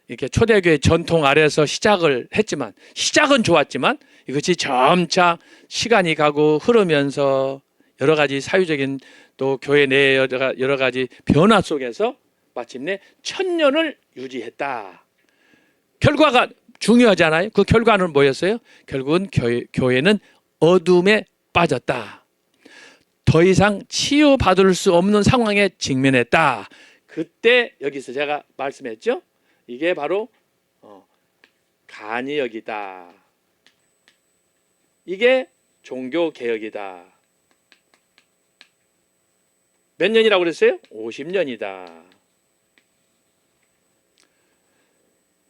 이렇게 초대교회 전통 아래서 시작을 했지만, 시작은 좋았지만 이것이 점차 시간이 가고 흐르면서 여러 가지 사회적인 또 교회 내 여러 가지 변화 속에서 마침내 1000년을 유지했다. 결과가 중요하잖아요. 그 결과는 뭐였어요? 결국은 교회는 어둠에 빠졌다. 더 이상 치유받을 수 없는 상황에 직면했다. 그때 여기서 제가 말씀했죠. 이게 바로 간이역이다. 이게 종교개혁이다. 몇 년이라고 그랬어요? 50년이다.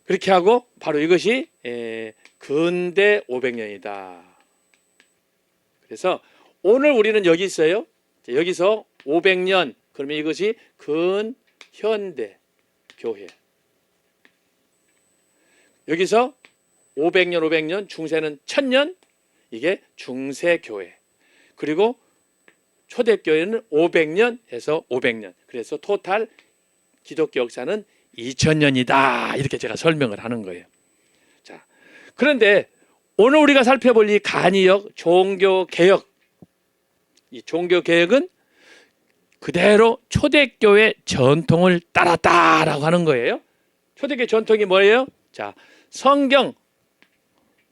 그렇게 하고 바로 이것이 근대 500년이다. 그래서 오늘 우리는 여기 있어요. 여기서 500년, 그러면 이것이 근현대 교회. 여기서 500년, 중세는 1000년, 이게 중세교회. 그리고 초대교회는 500년에서 500년. 그래서 토탈 기독교 역사는 2000년이다. 이렇게 제가 설명을 하는 거예요. 자, 그런데 오늘 우리가 살펴볼 이 간이역 종교개혁, 이 종교개혁은 그대로 초대교회 전통을 따랐다라고 하는 거예요. 초대교회 전통이 뭐예요? 자, 성경,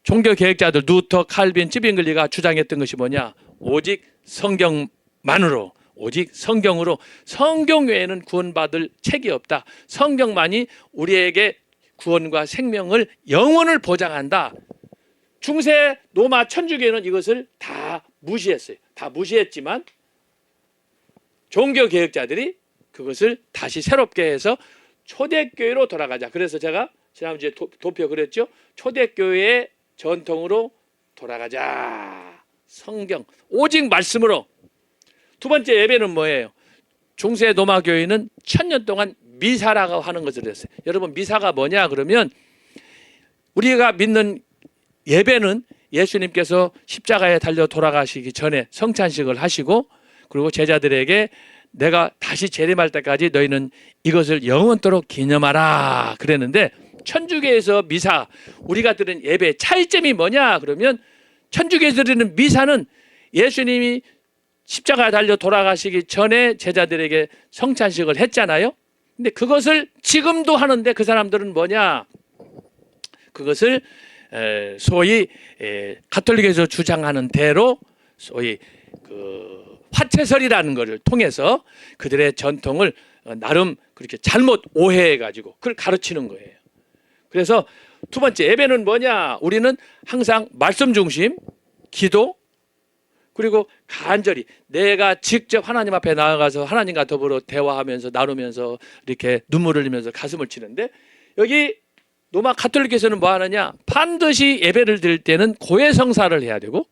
종교개혁자들 루터, 칼빈, 찌빙글리가 주장했던 것이 뭐냐? 오직 성경만으로, 오직 성경으로, 성경 외에는 구원받을 책이 없다. 성경만이 우리에게 구원과 생명을, 영혼을 보장한다. 중세 로마 천주교회는 이것을 다 무시했어요. 다 무시했지만 종교개혁자들이 그것을 다시 새롭게 해서 초대교회로 돌아가자. 그래서 제가 지난주에 도표 그랬죠. 초대교회의 전통으로 돌아가자. 성경, 오직 말씀으로. 두 번째 예배는 뭐예요? 중세 로마 교회는 1000년 동안 미사라고 하는 것을 했어요. 여러분, 미사가 뭐냐 그러면, 우리가 믿는 예배는 예수님께서 십자가에 달려 돌아가시기 전에 성찬식을 하시고, 그리고 제자들에게 내가 다시 재림할 때까지 너희는 이것을 영원토록 기념하라 그랬는데, 천주교에서 미사, 우리가 드리는 예배 차이점이 뭐냐 그러면, 천주교에서 드리는 미사는 예수님이 십자가에 달려 돌아가시기 전에 제자들에게 성찬식을 했잖아요. 근데 그것을 지금도 하는데, 그 사람들은 뭐냐, 그것을 소위 가톨릭에서 주장하는 대로 소위 그 화채설이라는 것을 통해서 그들의 전통을 나름 그렇게 잘못 오해해 가지고 그걸 가르치는 거예요. 그래서 두 번째 예배는 뭐냐? 우리는 항상 말씀 중심, 기도, 그리고 간절히 내가 직접 하나님 앞에 나아가서 하나님과 더불어 대화하면서 나누면서 이렇게 눈물을 흘리면서 가슴을 치는데, 여기 로마 가톨릭에서는 뭐 하느냐? 반드시 예배를 드릴 때는 고해성사를 해야 되고,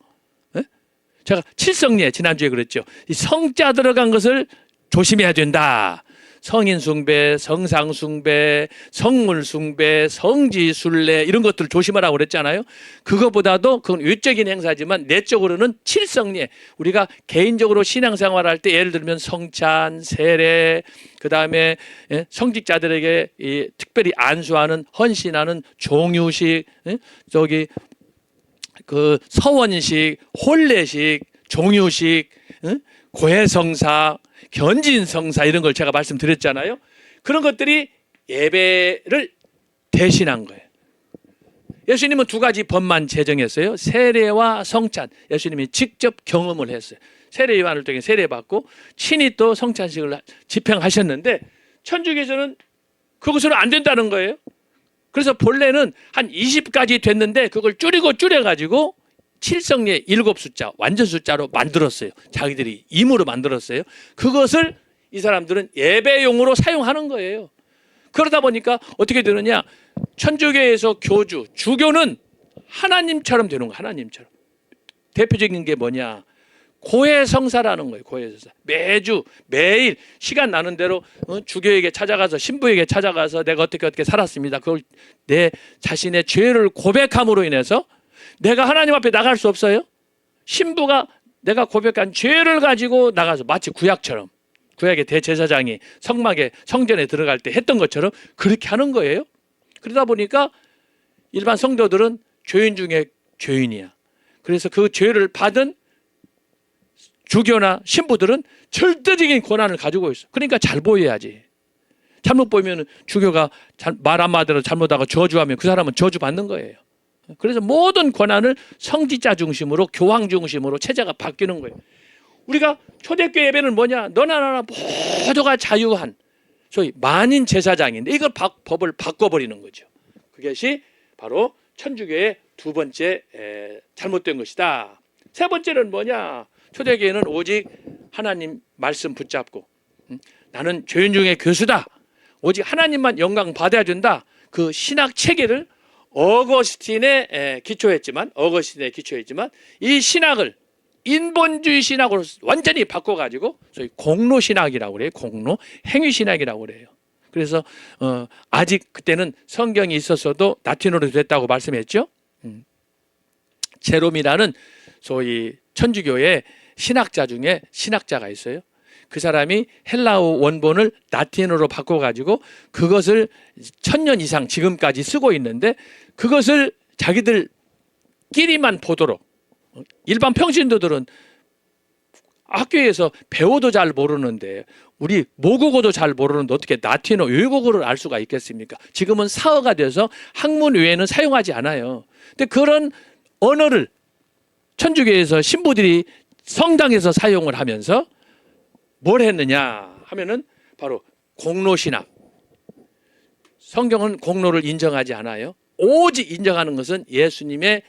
제가 칠성례 지난주에 그랬죠. 이 성자 들어간 것을 조심해야 된다. 성인 숭배, 성상 숭배, 성물 숭배, 성지 순례, 이런 것들을 조심하라고 그랬잖아요. 그거보다도 그건 외적인 행사지만 내적으로는 칠성례, 우리가 개인적으로 신앙생활할 때 예를 들면 성찬, 세례, 그 다음에 성직자들에게 특별히 안수하는, 헌신하는 종유식, 저기 그 서원식, 혼례식, 종유식, 고해성사, 견진성사 이런 걸 제가 말씀드렸잖아요. 그런 것들이 예배를 대신한 거예요. 예수님은 두 가지 법만 제정했어요. 세례와 성찬. 예수님이 직접 경험을 했어요. 세례 요한을 통해 세례받고 친히 또 성찬식을 집행하셨는데 천주교에서는 그것으로 안 된다는 거예요. 그래서 본래는 한 20까지 됐는데 그걸 줄여가지고 칠성례 7숫자 완전 숫자로 만들었어요. 자기들이 임으로 만들었어요. 그것을 이 사람들은 예배용으로 사용하는 거예요. 그러다 보니까 어떻게 되느냐, 천주교에서 교주, 주교는 하나님처럼 되는 거예요. 하나님처럼. 대표적인 게 뭐냐, 고해성사라는 거예요. 고해성사. 매주 매일 시간 나는 대로 주교에게 찾아가서, 신부에게 찾아가서 내가 어떻게 살았습니다. 그걸 내 자신의 죄를 고백함으로 인해서 내가 하나님 앞에 나갈 수 없어요. 신부가 내가 고백한 죄를 가지고 나가서 마치 구약처럼, 구약의 대제사장이 성막에 성전에 들어갈 때 했던 것처럼 그렇게 하는 거예요. 그러다 보니까 일반 성도들은 죄인 중에 죄인이야. 그래서 그 죄를 받은 주교나 신부들은 절대적인 권한을 가지고 있어. 그러니까 잘 보여야지. 잘못 보이면 주교가 말 한마디로 잘못하고 저주하면 그 사람은 저주받는 거예요. 그래서 모든 권한을 성직자 중심으로, 교황 중심으로 체제가 바뀌는 거예요. 우리가 초대교회 예배는 뭐냐, 너나 나나 모두가 자유한 소위 만인 제사장인데 이걸 법을 바꿔버리는 거죠. 그것이 바로 천주교의 두 번째 잘못된 것이다. 세 번째는 뭐냐, 초대교회는 오직 하나님 말씀 붙잡고 나는 죄인 중에 교수다, 오직 하나님만 영광 받아야 된다, 그 신학 체계를 어거스틴에 기초했지만 이 신학을 인본주의 신학으로 완전히 바꿔가지고 소위 공로 신학이라고 그래요. 공로 행위 신학이라고 그래요. 그래서 아직 그때는 성경이 있었어도 라틴어로 됐다고 말씀했죠. 제롬이라는 소위 천주교의 신학자 중에 신학자가 있어요. 그 사람이 헬라어 원본을 라틴어로 바꿔가지고 그것을 1000년 이상 지금까지 쓰고 있는데, 그것을 자기들끼리만 보도록, 일반 평신도들은 학교에서 배워도 잘 모르는데, 우리 모국어도 잘 모르는데 어떻게 라틴어 외국어를 알 수가 있겠습니까? 지금은 사어가 돼서 학문 외에는 사용하지 않아요. 근데 그런 언어를 천주교에서 신부들이 성당에서 사용을 하면서 뭘 했느냐 하면은 바로 공로신학. 성경은 공로를 인정하지 않아요. 오직 인정하는 것은 예수님의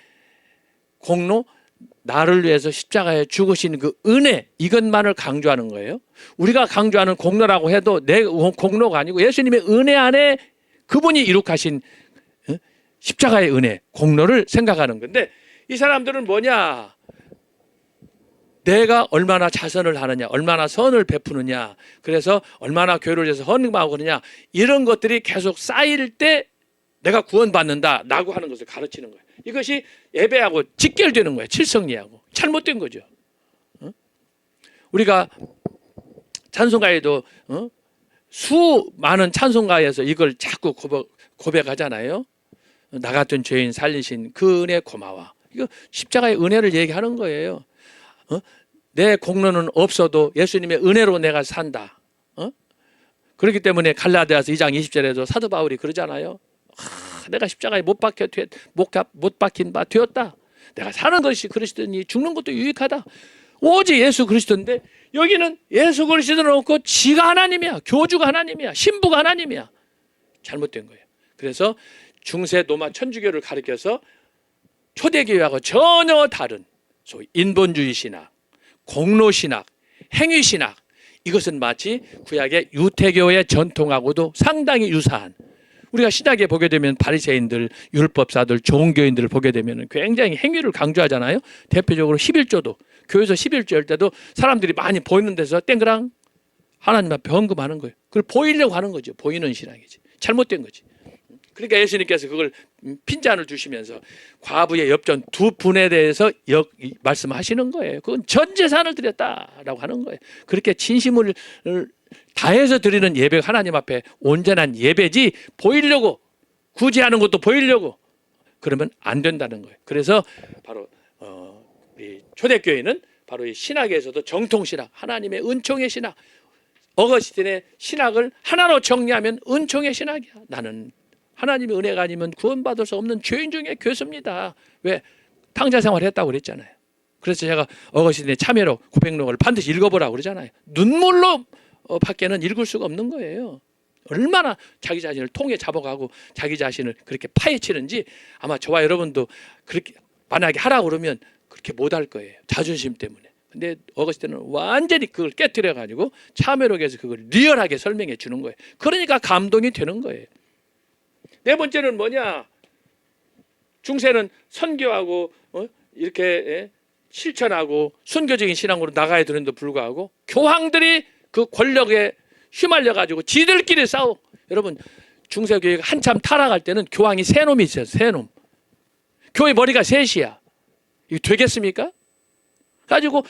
공로, 나를 위해서 십자가에 죽으신 그 은혜, 이것만을 강조하는 거예요. 우리가 강조하는 공로라고 해도 내 공로가 아니고 예수님의 은혜 안에 그분이 이룩하신 십자가의 은혜, 공로를 생각하는 건데, 이 사람들은 뭐냐, 내가 얼마나 자선을 하느냐, 얼마나 선을 베푸느냐, 그래서 얼마나 교회를 해서 헌금하고 그러냐, 이런 것들이 계속 쌓일 때 내가 구원받는다 라고 하는 것을 가르치는 거예요. 이것이 예배하고 직결되는 거예요. 칠성리하고. 잘못된 거죠. 우리가 찬송가에도 수많은 찬송가에서 이걸 자꾸 고백하잖아요. 나 같은 죄인 살리신 그 은혜 고마워. 이거 십자가의 은혜를 얘기하는 거예요. 내 공로는 없어도 예수님의 은혜로 내가 산다. 그렇기 때문에 갈라디아서 2장 20절에도 사도 바울이 그러잖아요. 내가 십자가에 못 박힌 바 되었다. 내가 사는 것이 그리스도니 죽는 것도 유익하다. 오직 예수 그리스도인데, 여기는 예수 그리스도는 없고 지가 하나님이야, 교주가 하나님이야, 신부가 하나님이야. 잘못된 거예요. 그래서 중세 로마 천주교를 가리켜서 초대교회하고 전혀 다른 소위 인본주의 신학, 공로 신학, 행위 신학, 이것은 마치 구약의 유태교의 전통하고도 상당히 유사한, 우리가 신약에 보게 되면 바리새인들, 율법사들, 종교인들을 보게 되면 굉장히 행위를 강조하잖아요. 대표적으로 11조도, 교회에서 11조 할 때도 사람들이 많이 보이는 데서 땡그랑 하나님 앞에 헌금하는 거예요. 그걸 보이려고 하는 거죠. 보이는 신앙이지. 잘못된 거지. 그러니까 예수님께서 그걸 핀잔을 주시면서 과부의 엽전 두 분에 대해서 말씀하시는 거예요. 그건 전 재산을 드렸다라고 하는 거예요. 그렇게 진심을 다해서 드리는 예배가 하나님 앞에 온전한 예배지, 보이려고 굳이 하는 것도 보이려고 그러면 안 된다는 거예요. 그래서 바로 이 초대교회는 바로 이 신학에서도 정통신학, 하나님의 은총의 신학, 어거스틴의 신학을 하나로 정리하면 은총의 신학이야. 나는 하나님의 은혜가 아니면 구원받을 수 없는 죄인 중에 교수입니다. 왜? 탕자 생활했다고 그랬잖아요. 그래서 제가 어거스틴의 참여로 900록을 반드시 읽어보라고 그러잖아요. 눈물로 밖에는 읽을 수가 없는 거예요. 얼마나 자기 자신을 통에 잡아가고 자기 자신을 그렇게 파헤치는지 아마 저와 여러분도 그렇게 만약에 하라고 그러면 그렇게 못할 거예요. 자존심 때문에. 근데 어거스틴은 완전히 그걸 깨뜨려 가지고 참여록에서 그걸 리얼하게 설명해 주는 거예요. 그러니까 감동이 되는 거예요. 네 번째는 뭐냐? 중세는 선교하고 이렇게 실천하고 순교적인 신앙으로 나가야 되는데 불구하고 교황들이 그 권력에 휘말려 가지고 지들끼리 싸워. 여러분 중세 교회가 한참 타락할 때는 교황이 세 놈이 있어요. 세 놈. 교회 머리가 셋이야. 이거 되겠습니까? 가지고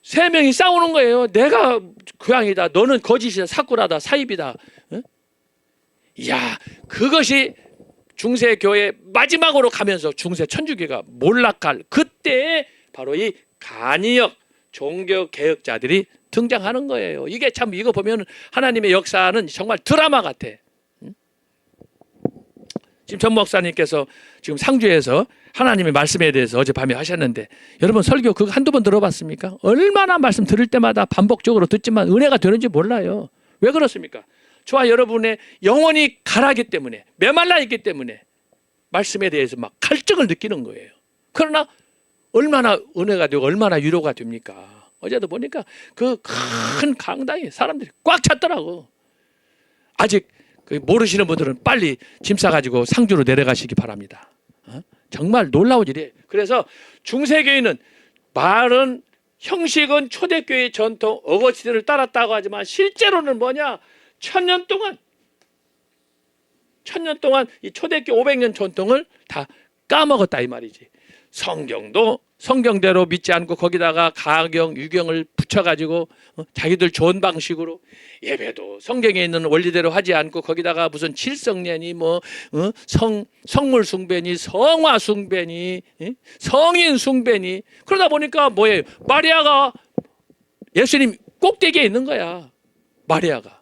세 명이 싸우는 거예요. 내가 교황이다. 너는 거짓이다. 사꾸라다. 사입이다. 이야, 그것이 중세 교회 마지막으로 가면서 중세 천주교가 몰락할 그때 바로 이 간이역 종교 개혁자들이 등장하는 거예요. 이게 참 이거 보면 하나님의 역사는 정말 드라마 같아. 지금 전 목사님께서 지금 상주에서 하나님의 말씀에 대해서 어젯밤에 하셨는데 여러분 설교 그거 한두 번 들어봤습니까? 얼마나 말씀 들을 때마다 반복적으로 듣지만 은혜가 되는지 몰라요. 왜 그렇습니까? 저와 여러분의 영혼이 가라기 때문에 메말라 있기 때문에 말씀에 대해서 막 갈증을 느끼는 거예요. 그러나 얼마나 은혜가 되고 얼마나 위로가 됩니까? 어제도 보니까 그 큰 강당에 사람들이 꽉 찼더라고. 아직 모르시는 분들은 빨리 짐 싸가지고 상주로 내려가시기 바랍니다. 정말 놀라운 일이에요. 그래서 중세교회는 말은 형식은 초대교회 전통 어거스틴을 따랐다고 하지만 실제로는 뭐냐? 천년 동안 이 초대교회 500년 전통을 다 까먹었다 이 말이지. 성경도 성경대로 믿지 않고 거기다가 가경, 유경을 붙여가지고 자기들 좋은 방식으로 예배도 성경에 있는 원리대로 하지 않고 거기다가 무슨 칠성례니 성물 숭배니 성화 숭배니 성인 숭배니 그러다 보니까 뭐예요? 마리아가 예수님 꼭대기에 있는 거야. 마리아가.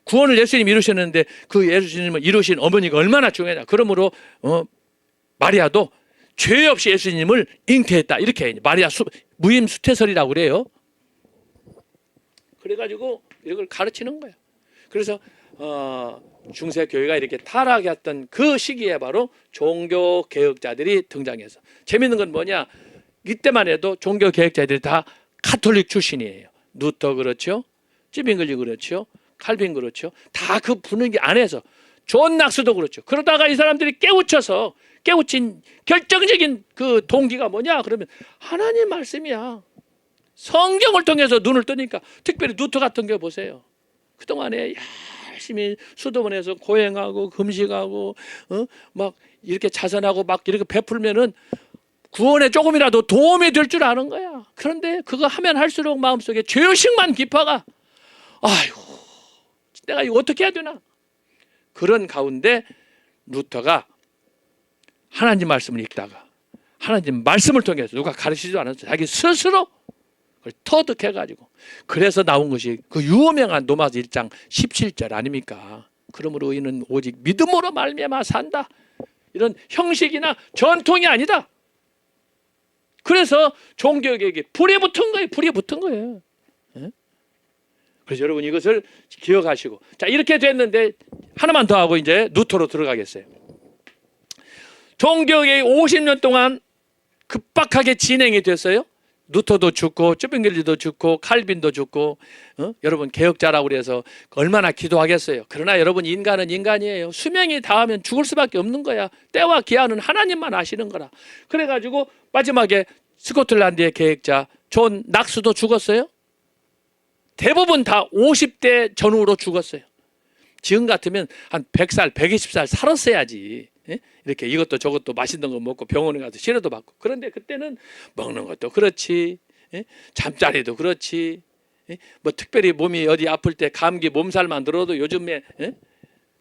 구원을 예수님이 이루셨는데 그 예수님을 이루신 어머니가 얼마나 중요하냐. 그러므로 마리아도 죄 없이 예수님을 잉태했다. 이렇게 마리아 무임 수태설이라고 그래요. 그래가지고 이걸 가르치는 거예요. 그래서 중세 교회가 이렇게 타락했던 그 시기에 바로 종교 개혁자들이 등장해서 재밌는 건 뭐냐? 이때만 해도 종교 개혁자들이 다 가톨릭 출신이에요. 루터 그렇죠, 찌빙글리 그렇죠, 칼빈 그렇죠. 다 그 분위기 안에서 존 낙스도 그렇죠. 그러다가 이 사람들이 깨우친 결정적인 그 동기가 뭐냐? 그러면 하나님 말씀이야. 성경을 통해서 눈을 뜨니까 특별히 루터 같은 거 보세요. 그동안에 열심히 수도원에서 고행하고 금식하고 막 이렇게 자선하고 막 이렇게 베풀면은 구원에 조금이라도 도움이 될 줄 아는 거야. 그런데 그거 하면 할수록 마음속에 죄의식만 깊어가. 아이고 내가 이거 어떻게 해야 되나? 그런 가운데 루터가 하나님 말씀을 읽다가 하나님 말씀을 통해서 누가 가르치지도 않았어요. 자기 스스로 그걸 터득해가지고 그래서 나온 것이 그 유명한 로마서 1장 17절 아닙니까? 그러므로 이는 오직 믿음으로 말미암아 산다. 이런 형식이나 전통이 아니다. 그래서 종교개혁이 불에 붙은 거예요. 불이 붙은 거예요. 그래서 여러분 이것을 기억하시고 자 이렇게 됐는데 하나만 더 하고 이제 루터로 들어가겠어요. 종교개혁이 50년 동안 급박하게 진행이 됐어요. 루터도 죽고 쭈빙글리도 죽고 칼빈도 죽고 여러분 개혁자라고 그래서 얼마나 기도하겠어요. 그러나 여러분 인간은 인간이에요. 수명이 닿으면 죽을 수밖에 없는 거야. 때와 기한은 하나님만 아시는 거라. 그래가지고 마지막에 스코틀랜드의 개혁자 존 낙스도 죽었어요. 대부분 다 50대 전후로 죽었어요. 지금 같으면 한 100살 120살 살았어야지. 이렇게 이것도 저것도 맛있는 거 먹고 병원에 가서 치료도 받고. 그런데 그때는 먹는 것도 그렇지, 잠자리도 그렇지, 뭐 특별히 몸이 어디 아플 때 감기 몸살만 들어도 요즘에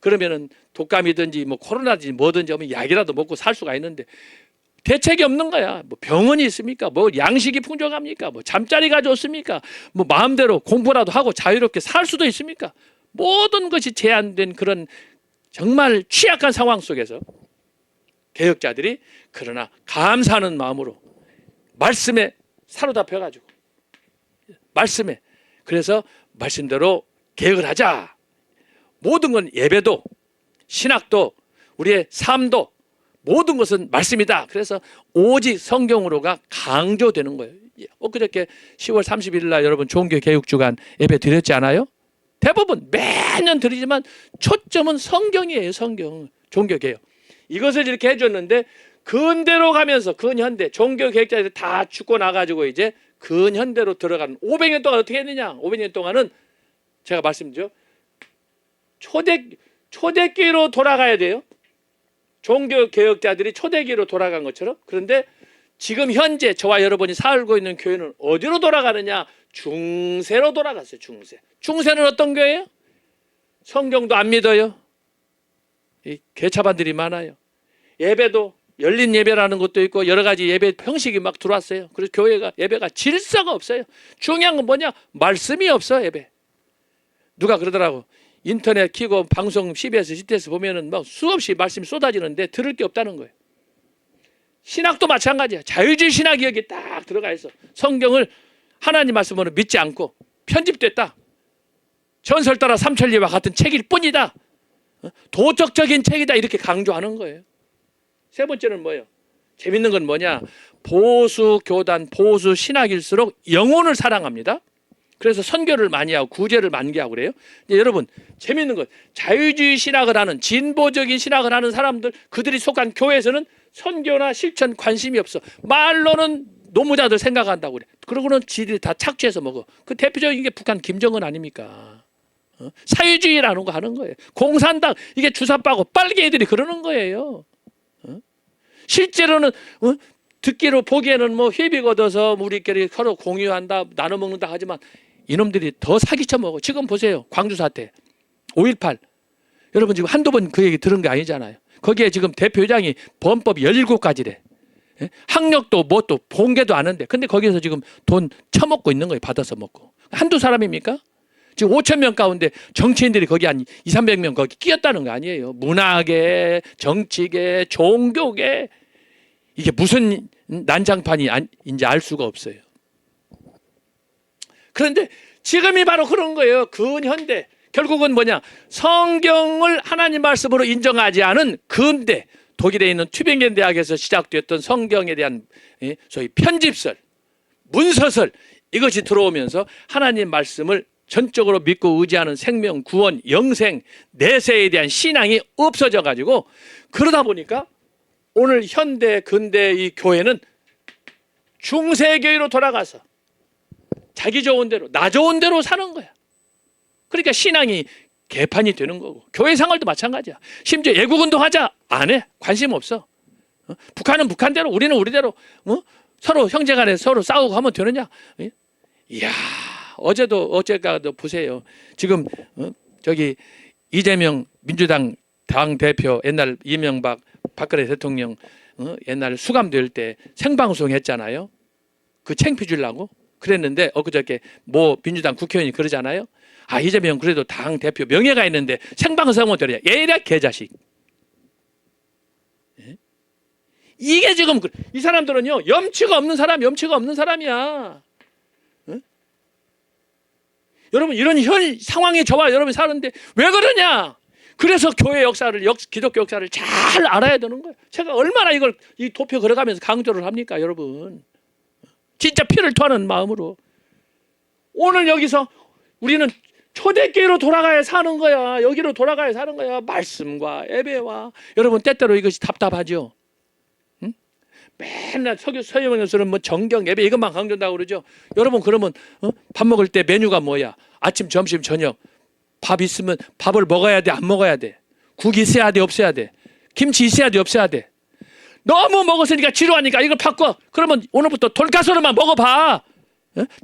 그러면은 독감이든지 뭐 코로나든지 뭐든지 하면 약이라도 먹고 살 수가 있는데 대책이 없는 거야. 뭐 병원이 있습니까? 뭐 양식이 풍족합니까? 뭐 잠자리가 좋습니까? 뭐 마음대로 공부라도 하고 자유롭게 살 수도 있습니까? 모든 것이 제한된 그런 정말 취약한 상황 속에서 개혁자들이 그러나 감사하는 마음으로 말씀에 사로잡혀 가지고 말씀에 그래서 말씀대로 개혁을 하자. 모든 건 예배도 신학도 우리의 삶도 모든 것은 말씀이다. 그래서 오직 성경으로가 강조되는 거예요. 엊그저께 10월 31일 날 여러분 종교개혁주간 예배 드렸지 않아요? 대부분 매년 드리지만 초점은 성경이에요. 성경. 종교개혁. 이것을 이렇게 해줬는데 근대로 가면서 근현대 종교개혁자들이 다 죽고 나가지고 이제 근현대로 들어가는 500년 동안 어떻게 했느냐. 500년 동안은 제가 말씀드려 초대교회로 돌아가야 돼요. 종교개혁자들이 초대교회로 돌아간 것처럼. 그런데 지금 현재 저와 여러분이 살고 있는 교회는 어디로 돌아가느냐. 중세로 돌아갔어요. 중세. 중세는 어떤 교회예요? 성경도 안 믿어요. 이 개차반들이 많아요. 예배도 열린 예배라는 것도 있고 여러 가지 예배 형식이 막 들어왔어요. 그래서 교회가 예배가 질서가 없어요. 중요한 건 뭐냐? 말씀이 없어. 예배. 누가 그러더라고. 인터넷 키고 방송 CBS, CTS 보면은 막 수없이 말씀이 쏟아지는데 들을 게 없다는 거예요. 신학도 마찬가지야. 자유주의 신학이 여기 딱 들어가 있어. 성경을 하나님 말씀으로 믿지 않고 편집됐다. 전설 따라 삼천리와 같은 책일 뿐이다. 도덕적인 책이다. 이렇게 강조하는 거예요. 세 번째는 뭐예요? 재밌는 건 뭐냐? 보수 교단, 보수 신학일수록 영혼을 사랑합니다. 그래서 선교를 많이 하고 구제를 많이 하고 그래요. 이제 여러분 재밌는 건 자유주의 신학을 하는 진보적인 신학을 하는 사람들 그들이 속한 교회에서는 선교나 실천 관심이 없어. 말로는 노무자들 생각한다고 그래. 그러고는 지들이 다 착취해서 먹어. 그 대표적인 게 북한 김정은 아닙니까? 사회주의라는 거 하는 거예요. 공산당 이게 주사빠고 빨갱이들이 그러는 거예요. 실제로는 듣기로 보기에는 뭐 회비 얻어서 우리끼리 서로 공유한다 나눠 먹는다 하지만 이놈들이 더 사기쳐 먹어. 지금 보세요. 광주 사태 5.18 여러분 지금 한두 번 그 얘기 들은 게 아니잖아요. 거기에 지금 대표장이 범법이 17가지래. 학력도 뭐 또 본게도 아는데 근데 거기서 지금 돈 처먹고 있는 거예요. 받아서 먹고. 한두 사람입니까? 지금 5천 명 가운데 정치인들이 거기 한 200~300명 거기 끼었다는 거 아니에요. 문화계, 정치계, 종교계 이게 무슨 난장판인지 알 수가 없어요. 그런데 지금이 바로 그런 거예요. 근현대. 결국은 뭐냐? 성경을 하나님 말씀으로 인정하지 않은 근대. 독일에 있는 튜빙겐 대학에서 시작되었던 성경에 대한 소위 편집설, 문서설 이것이 들어오면서 하나님 말씀을 전적으로 믿고 의지하는 생명, 구원, 영생, 내세에 대한 신앙이 없어져 가지고 그러다 보니까 오늘 현대 근대 이 교회는 중세교회로 돌아가서 자기 좋은 대로 나 좋은 대로 사는 거야. 그러니까 신앙이 개판이 되는 거고 교회 생활도 마찬가지야. 심지어 애국운동 하자 안 해. 관심 없어. 북한은 북한대로 우리는 우리대로 서로 형제간에 서로 싸우고 하면 되느냐. 이야 어제가도 보세요. 지금 저기 이재명 민주당 당 대표 옛날 이명박 박근혜 대통령 옛날 수감될 때 생방송 했잖아요. 그 창피 주려고 그랬는데 엊그저께 뭐 민주당 국회의원이 그러잖아요. 아 이재명 그래도 당 대표 명예가 있는데 생방송은 되냐. 얘라 개자식. 이게 지금 이 사람들은요 염치가 없는 사람이야. 여러분 이런 현 상황에 저와 여러분이 사는데 왜 그러냐? 그래서 교회 역사를 기독교 역사를 잘 알아야 되는 거예요. 제가 얼마나 이걸 이 도표 걸어가면서 강조를 합니까, 여러분? 진짜 피를 토하는 마음으로 오늘 여기서 우리는 초대교회로 돌아가야 사는 거야. 여기로 돌아가야 사는 거야. 말씀과 예배와 여러분 때때로 이것이 답답하죠. 응? 맨날 서유명에서는 뭐 정경 예배 이것만 강조한다고 그러죠. 여러분 그러면 밥 먹을 때 메뉴가 뭐야? 아침, 점심, 저녁 밥 있으면 밥을 먹어야 돼, 안 먹어야 돼? 국이 있어야 돼, 없어야 돼? 김치 있어야 돼, 없어야 돼? 너무 먹었으니까 지루하니까 이걸 바꿔. 그러면 오늘부터 돈가스로만 먹어봐.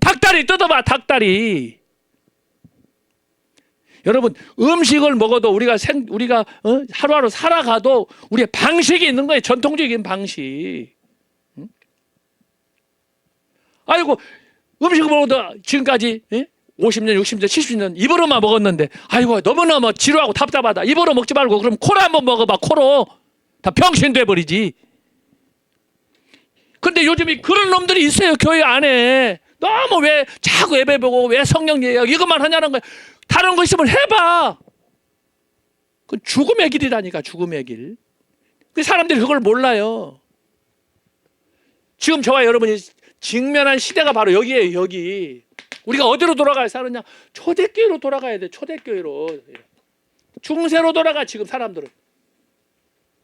닭다리 뜯어봐, 닭다리. 여러분 음식을 먹어도 우리가 하루하루 살아가도 우리의 방식이 있는 거예요. 전통적인 방식. 아이고 음식을 먹어도 지금까지 50년, 60년, 70년 입으로만 먹었는데 아이고 너무너무 지루하고 답답하다. 입으로 먹지 말고 그럼 코로 한번 먹어봐. 코로. 다 병신 돼버리지. 근데 요즘에 그런 놈들이 있어요. 교회 안에. 너무 왜 자꾸 예배 보고 왜 성령 얘기하고 이것만 하냐는 거야. 다른 거 있으면 해봐. 그건 죽음의 길이라니까. 죽음의 길. 그 사람들이 그걸 몰라요. 지금 저와 여러분이 직면한 시대가 바로 여기에요. 여기. 우리가 어디로 돌아가야 사느냐? 초대교회로 돌아가야 돼. 초대교회로. 중세로 돌아가 지금 사람들은.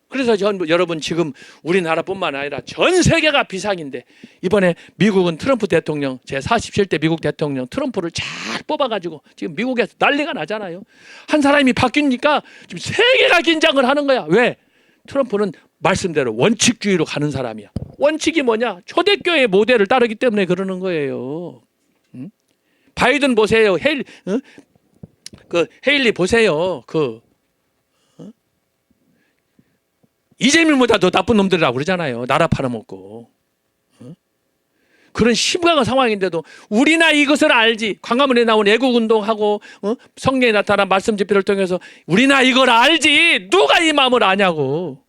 그래서 여러분 지금 우리나라뿐만 아니라 전 세계가 비상인데 이번에 미국은 트럼프 대통령 제47대 미국 대통령 트럼프를 잘 뽑아가지고 지금 미국에서 난리가 나잖아요. 한 사람이 바뀌니까 지금 세계가 긴장을 하는 거야. 왜? 트럼프는 말씀대로 원칙주의로 가는 사람이야. 원칙이 뭐냐? 초대교회 모델을 따르기 때문에 그러는 거예요. 응? 바이든 보세요. 헤일리 보세요. 이재명보다 더 나쁜 놈들이라고 그러잖아요. 나라 팔아먹고. 그런 심각한 상황인데도 우리나 이것을 알지. 광화문에 나온 애국운동하고 성경에 나타난 말씀 집회를 통해서 우리나 이걸 알지. 누가 이 마음을 아냐고.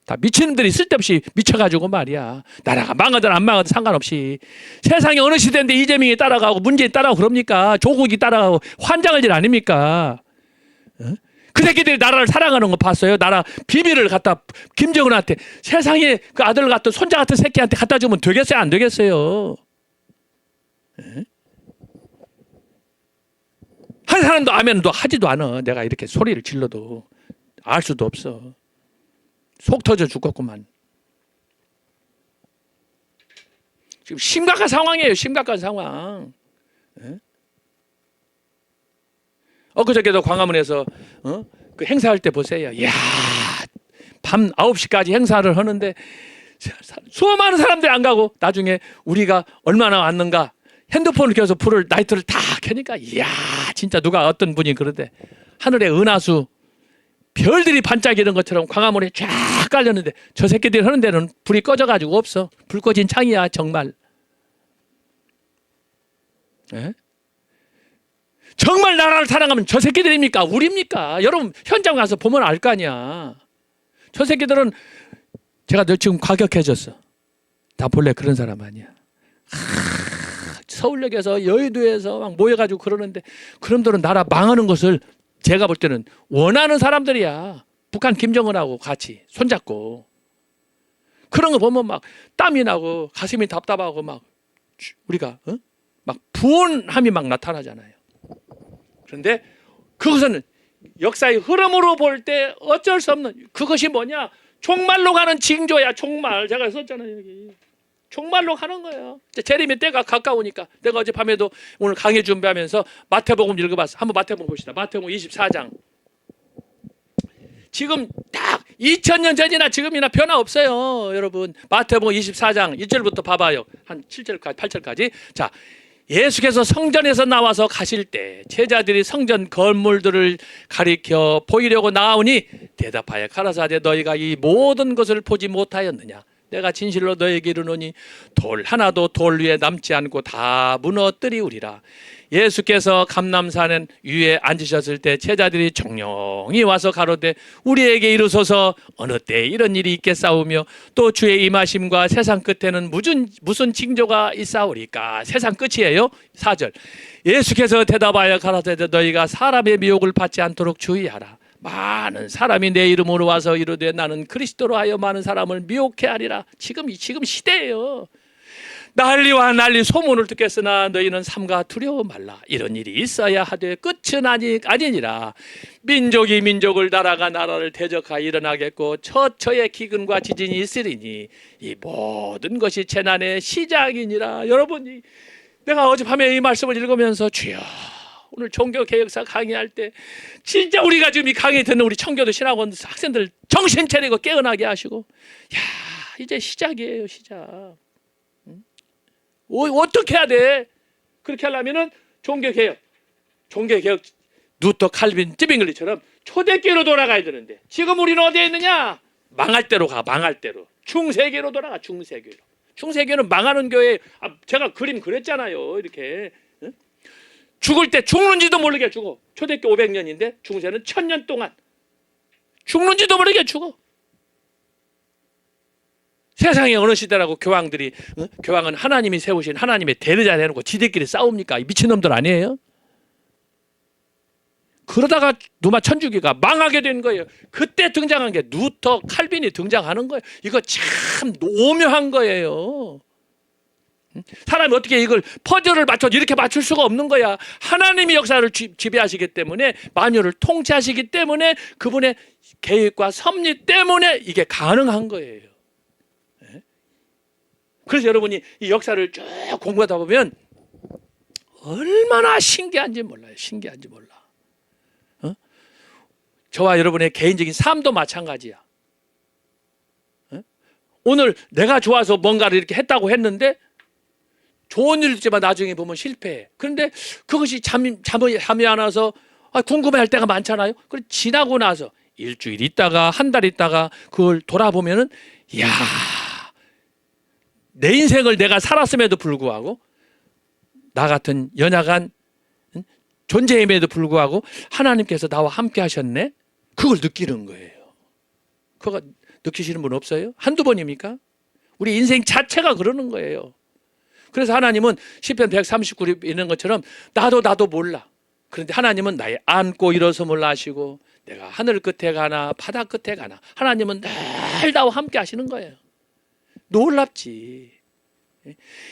다 미친놈들이 쓸데없이 미쳐가지고 말이야. 나라가 망하든 안 망하든 상관없이. 세상에 어느 시대인데 이재명이 따라가고 문재인 따라가고 그럽니까? 조국이 따라가고 환장할 일 아닙니까? 그 새끼들이 나라를 사랑하는 거 봤어요? 나라 비밀을 갖다 김정은한테 세상에 그 아들 같은 손자 같은 새끼한테 갖다 주면 되겠어요? 안 되겠어요? 한 사람도 아멘도 하지도 않아. 내가 이렇게 소리를 질러도 알 수도 없어. 속 터져 죽겠구만. 지금 심각한 상황이에요. 심각한 상황. 엊그저께도 광화문에서 그 행사할 때 보세요. 이야, 밤 9시까지 행사를 하는데 수많은 사람들이 안 가고 나중에 우리가 얼마나 왔는가 핸드폰을 켜서 불을 라이트를 다 켜니까 이야 진짜 누가 어떤 분이 그러대. 하늘에 은하수 별들이 반짝이는 것처럼 광화문에 쫙 깔렸는데 저 새끼들이 하는 데는 불이 꺼져가지고 없어. 불 꺼진 창이야 정말. 에? 정말 나라를 사랑하면 저 새끼들입니까? 우리입니까? 여러분 현장 가서 보면 알 거 아니야. 저 새끼들은 제가 늘 지금 과격해졌어. 다 본래 그런 사람 아니야. 서울역에서 여의도에서 막 모여가지고 그러는데 그놈들은 나라 망하는 것을 제가 볼 때는 원하는 사람들이야. 북한 김정은하고 같이 손잡고 그런 거 보면 막 땀이 나고 가슴이 답답하고 막 우리가 막 분함이 막 나타나잖아요. 그런데 그것은 역사의 흐름으로 볼 때 어쩔 수 없는 그것이 뭐냐? 종말로 가는 징조야. 종말. 제가 썼잖아요. 여기. 종말로 가는 거예요. 재림의 때가 가까우니까 내가 어젯밤에도 오늘 강의 준비하면서 마태복음 읽어봤어. 한번 마태복음 봅시다. 마태복음 24장. 지금 딱 2000년 전이나 지금이나 변화 없어요. 여러분 마태복음 24장 1절부터 봐봐요. 한 7절까지 8절까지. 자, 예수께서 성전에서 나와서 가실 때 제자들이 성전 건물들을 가리켜 보이려고 나오니 대답하여 가라사대 너희가 이 모든 것을 보지 못하였느냐. 내가 진실로 너에게 이르노니 돌 하나도 돌 위에 남지 않고 다 무너뜨리우리라. 예수께서 감람산 위에 앉으셨을 때 제자들이 정령이 와서 가로되 우리에게 이르소서 어느 때 이런 일이 있겠사오며 또 주의 임하심과 세상 끝에는 무슨 징조가 있사오리까. 세상 끝이에요. 4절. 예수께서 대답하여 가라사대 너희가 사람의 미혹을 받지 않도록 주의하라. 많은 사람이 내 이름으로 와서 이르되 나는 그리스도로 하여 많은 사람을 미혹해 하리라. 지금 시대예요. 난리와 난리 소문을 듣겠으나 너희는 삼가 두려워 말라. 이런 일이 있어야 하되 끝은 아니니라. 민족이 민족을 나라가 나라를 대적하여 일어나겠고 처처의 기근과 지진이 있으리니 이 모든 것이 재난의 시작이니라. 여러분 내가 어젯밤에 이 말씀을 읽으면서 주여 오늘 종교개혁사 강의할 때 진짜 우리가 지금 이 강의 듣는 우리 청교도 신학원 학생들 정신 차리고 깨어나게 하시고 야 이제 시작이에요. 시작. 어떻게 해야 돼? 그렇게 하려면은 종교개혁 루터 칼빈 찌빙글리처럼 초대교회로 돌아가야 되는데 지금 우리는 어디에 있느냐? 망할 대로 가. 망할 대로. 중세교로 돌아가. 중세교로. 중세교회는 망하는 교회. 제가 그림 그렸잖아요. 이렇게 죽을 때 죽는지도 모르게 죽어. 초대교 500년인데 중세는 1000년 동안 죽는지도 모르게 죽어. 세상의 어느 시대라고 교황들이 교황은 하나님이 세우신 하나님의 대리자 해놓고 지들끼리 싸웁니까? 이 미친놈들 아니에요? 그러다가 누마 천주교가 망하게 된 거예요. 그때 등장한 게 루터, 칼빈이 등장하는 거예요. 이거 참 오묘한 거예요. 사람이 어떻게 이걸 퍼즐을 맞춰 이렇게 맞출 수가 없는 거야. 하나님이 역사를 지배하시기 때문에, 만유를 통치하시기 때문에, 그분의 계획과 섭리 때문에 이게 가능한 거예요. 그래서 여러분이 이 역사를 쭉 공부하다 보면 얼마나 신기한지 몰라요. 신기한지 몰라. 저와 여러분의 개인적인 삶도 마찬가지야. 오늘 내가 좋아서 뭔가를 이렇게 했다고 했는데 좋은 일이지만 나중에 보면 실패해. 그런데 그것이 잠이 안 와서 궁금해할 때가 많잖아요. 그리고 지나고 나서 일주일 있다가 한 달 있다가 그걸 돌아보면은 이야, 내 인생을 내가 살았음에도 불구하고 나 같은 연약한 존재임에도 불구하고 하나님께서 나와 함께 하셨네. 그걸 느끼는 거예요. 그거 느끼시는 분 없어요? 한두 번입니까? 우리 인생 자체가 그러는 거예요. 그래서 하나님은 시편 139에 있는 것처럼 나도 몰라. 그런데 하나님은 나의 안고 일어섬을 아시고 내가 하늘 끝에 가나 바다 끝에 가나 하나님은 늘 나와 함께 하시는 거예요. 놀랍지.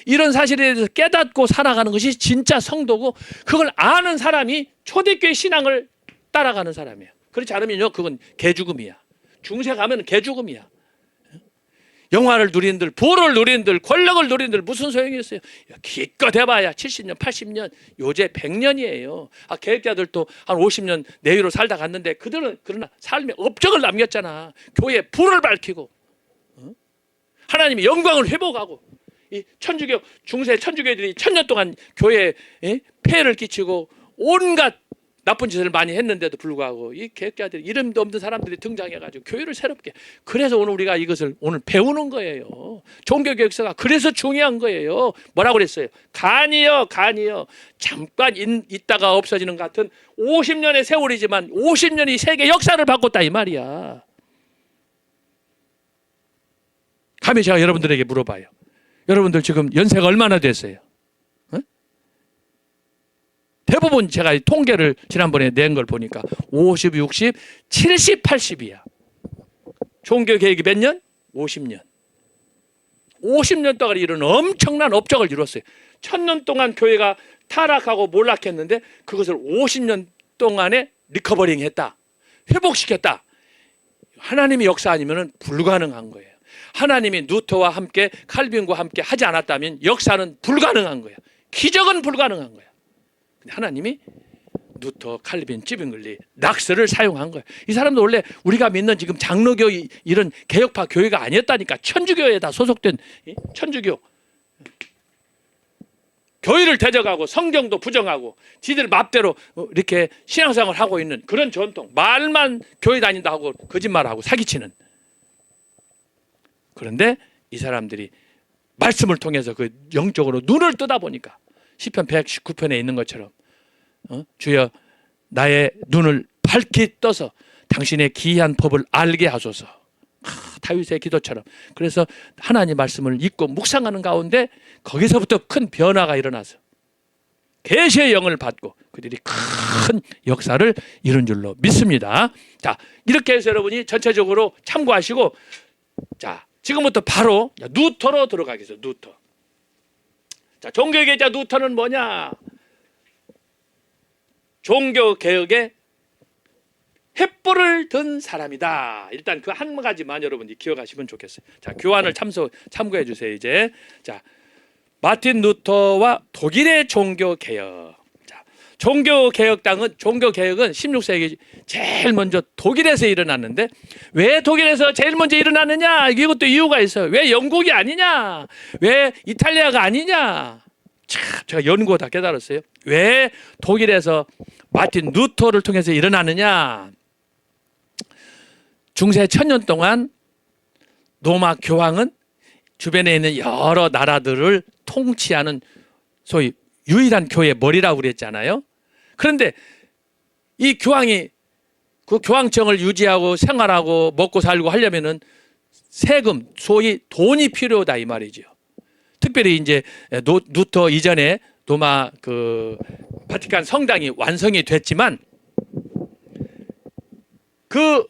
이런 사실에 대해서 깨닫고 살아가는 것이 진짜 성도고, 그걸 아는 사람이 초대교회 신앙을 따라가는 사람이에요. 그렇지 않으면요, 그건 개죽음이야. 중세 가면 개죽음이야. 영화를 누린들, 부를 누린들, 권력을 누린들 무슨 소용이 있어요? 기껏 해봐야 70년, 80년, 요새 100년이에요. 계획자들도 한 50년 내외로 살다 갔는데 그들은 그러나 삶의 업적을 남겼잖아. 교회에 불을 밝히고 하나님의 영광을 회복하고, 이 천주교, 중세 천주교들이 1000년 동안 교회에 폐해를 끼치고 온갖 나쁜 짓을 많이 했는데도 불구하고 이 계획자들이, 이름도 없는 사람들이 등장해가지고 교회를 새롭게. 그래서 오늘 우리가 이것을 오늘 배우는 거예요. 종교개혁사가 그래서 중요한 거예요. 뭐라고 그랬어요? 간이요 잠깐 있다가 없어지는 것 같은 50년의 세월이지만 50년이 세계 역사를 바꿨다 이 말이야. 감히 제가 여러분들에게 물어봐요. 여러분들 지금 연세가 얼마나 됐어요? 대부분 제가 통계를 지난번에 낸 걸 보니까 50, 60, 70, 80이야. 종교 개혁이 몇 년? 50년. 50년 동안 이런 엄청난 업적을 이뤘어요. 1000년 동안 교회가 타락하고 몰락했는데 그것을 50년 동안에 리커버링 했다. 회복시켰다. 하나님의 역사 아니면 불가능한 거예요. 하나님이 루터와 함께 칼빈과 함께 하지 않았다면 역사는 불가능한 거야. 기적은 불가능한 거야. 근데 하나님이 루터, 칼빈, 찌빙글리, 낙스를 사용한 거예요. 이 사람도 원래 우리가 믿는 지금 장로교 이런 개혁파 교회가 아니었다니까. 천주교에 다 소속된 천주교 교회를 대적하고 성경도 부정하고 지들 맘대로 이렇게 신앙생활을 하고 있는 그런 전통, 말만 교회 다닌다 하고 거짓말하고 사기치는. 그런데 이 사람들이 말씀을 통해서 그 영적으로 눈을 뜨다 보니까 시편 119편에 있는 것처럼 주여 나의 눈을 밝히 떠서 당신의 기이한 법을 알게 하소서. 다윗의 기도처럼. 그래서 하나님 말씀을 읽고 묵상하는 가운데 거기서부터 큰 변화가 일어나서 계시의 영을 받고 그들이 큰 역사를 이룬 줄로 믿습니다. 자, 이렇게 해서 여러분이 전체적으로 참고하시고, 자, 지금부터 바로 루터로 들어가겠습니다. 루터. 자, 종교개혁자 루터는 뭐냐? 종교개혁의 횃불을 든 사람이다. 일단 그 한 가지만 여러분이 기억하시면 좋겠어요. 자, 교환을 참고해 주세요. 이제 자, 마틴 루터와 독일의 종교개혁. 자, 종교개혁은 16세기 제일 먼저 독일에서 일어났는데, 왜 독일에서 제일 먼저 일어났느냐? 이것도 이유가 있어요. 왜 영국이 아니냐? 왜 이탈리아가 아니냐? 참, 제가 연구하다 깨달았어요. 왜 독일에서 마틴 루터를 통해서 일어나느냐? 중세 1000년 동안 로마 교황은 주변에 있는 여러 나라들을 통치하는 소위 유일한 교회 머리라고 그랬잖아요. 그런데 이 교황이 그 교황청을 유지하고 생활하고 먹고 살고 하려면은 세금, 소위 돈이 필요하다 이 말이죠. 특별히 이제 루터 이전에 로마 그 바티칸 성당이 완성이 됐지만 그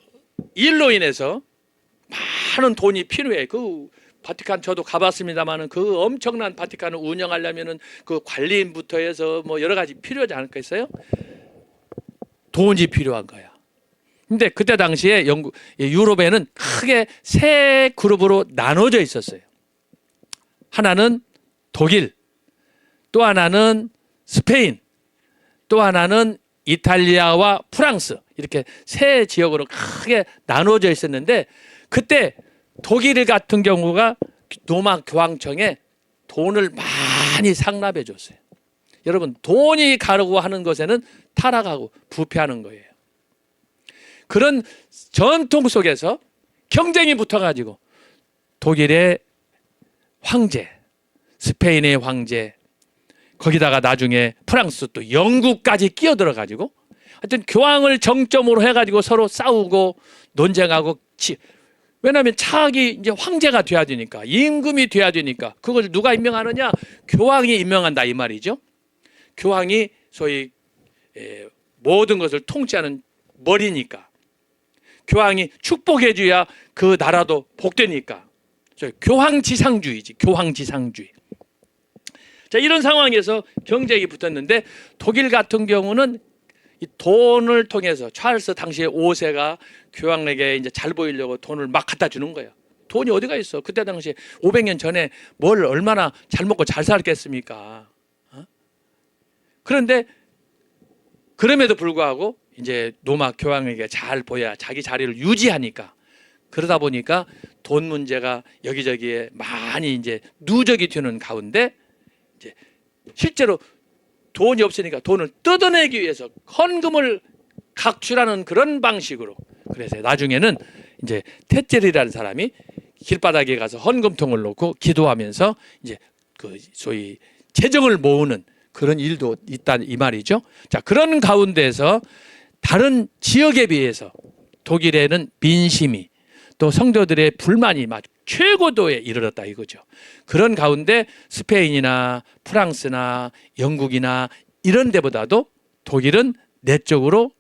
일로 인해서 많은 돈이 필요해. 그 바티칸 저도 가봤습니다만은 그 엄청난 바티칸을 운영하려면은 그 관리인부터 해서 뭐 여러 가지 필요하지 않겠어요? 돈이 필요한 거야. 근데 그때 당시에 유럽에는 크게 세 그룹으로 나눠져 있었어요. 하나는 독일, 또 하나는 스페인, 또 하나는 이탈리아와 프랑스, 이렇게 세 지역으로 크게 나눠져 있었는데 그때 독일 같은 경우가 로마 교황청에 돈을 많이 상납해 줬어요. 여러분, 돈이 가려고 하는 것에는 타락하고 부패하는 거예요. 그런 전통 속에서 경쟁이 붙어가지고 독일의 황제, 스페인의 황제, 거기다가 나중에 프랑스 또 영국까지 끼어들어가지고 하여튼 교황을 정점으로 해가지고 서로 싸우고 논쟁하고 왜냐하면 차악이 이제 황제가 돼야 되니까, 임금이 돼야 되니까 그걸 누가 임명하느냐? 교황이 임명한다 이 말이죠. 교황이 소위 모든 것을 통치하는 머리니까, 교황이 축복해줘야 그 나라도 복되니까, 교황지상주의지, 교황지상주의. 자, 이런 상황에서 경쟁이 붙었는데 독일 같은 경우는 이 돈을 통해서 찰스 당시에 5세가 교황에게 이제 잘 보이려고 돈을 막 갖다 주는 거예요. 돈이 어디가 있어? 그때 당시에 500년 전에 뭘 얼마나 잘 먹고 잘 살겠습니까? 그런데 그럼에도 불구하고 이제 로마 교황에게 잘 보여야 자기 자리를 유지하니까, 그러다 보니까 돈 문제가 여기저기에 많이 이제 누적이 되는 가운데 이제 실제로 돈이 없으니까 돈을 뜯어내기 위해서 헌금을 각출하는 그런 방식으로, 그래서 나중에는 이제 테젤이라는 사람이 길바닥에 가서 헌금통을 놓고 기도하면서 이제 그 소위 재정을 모으는 그런 일도 있다 이 말이죠. 자, 그런 가운데서 다른 지역에 비해서 독일에는 민심이 또 성도들의 불만이 막 최고도에 이르렀다 이거죠. 그런 가운데 스페인이나 프랑스나 영국이나 이런 데보다도 독일은 내적으로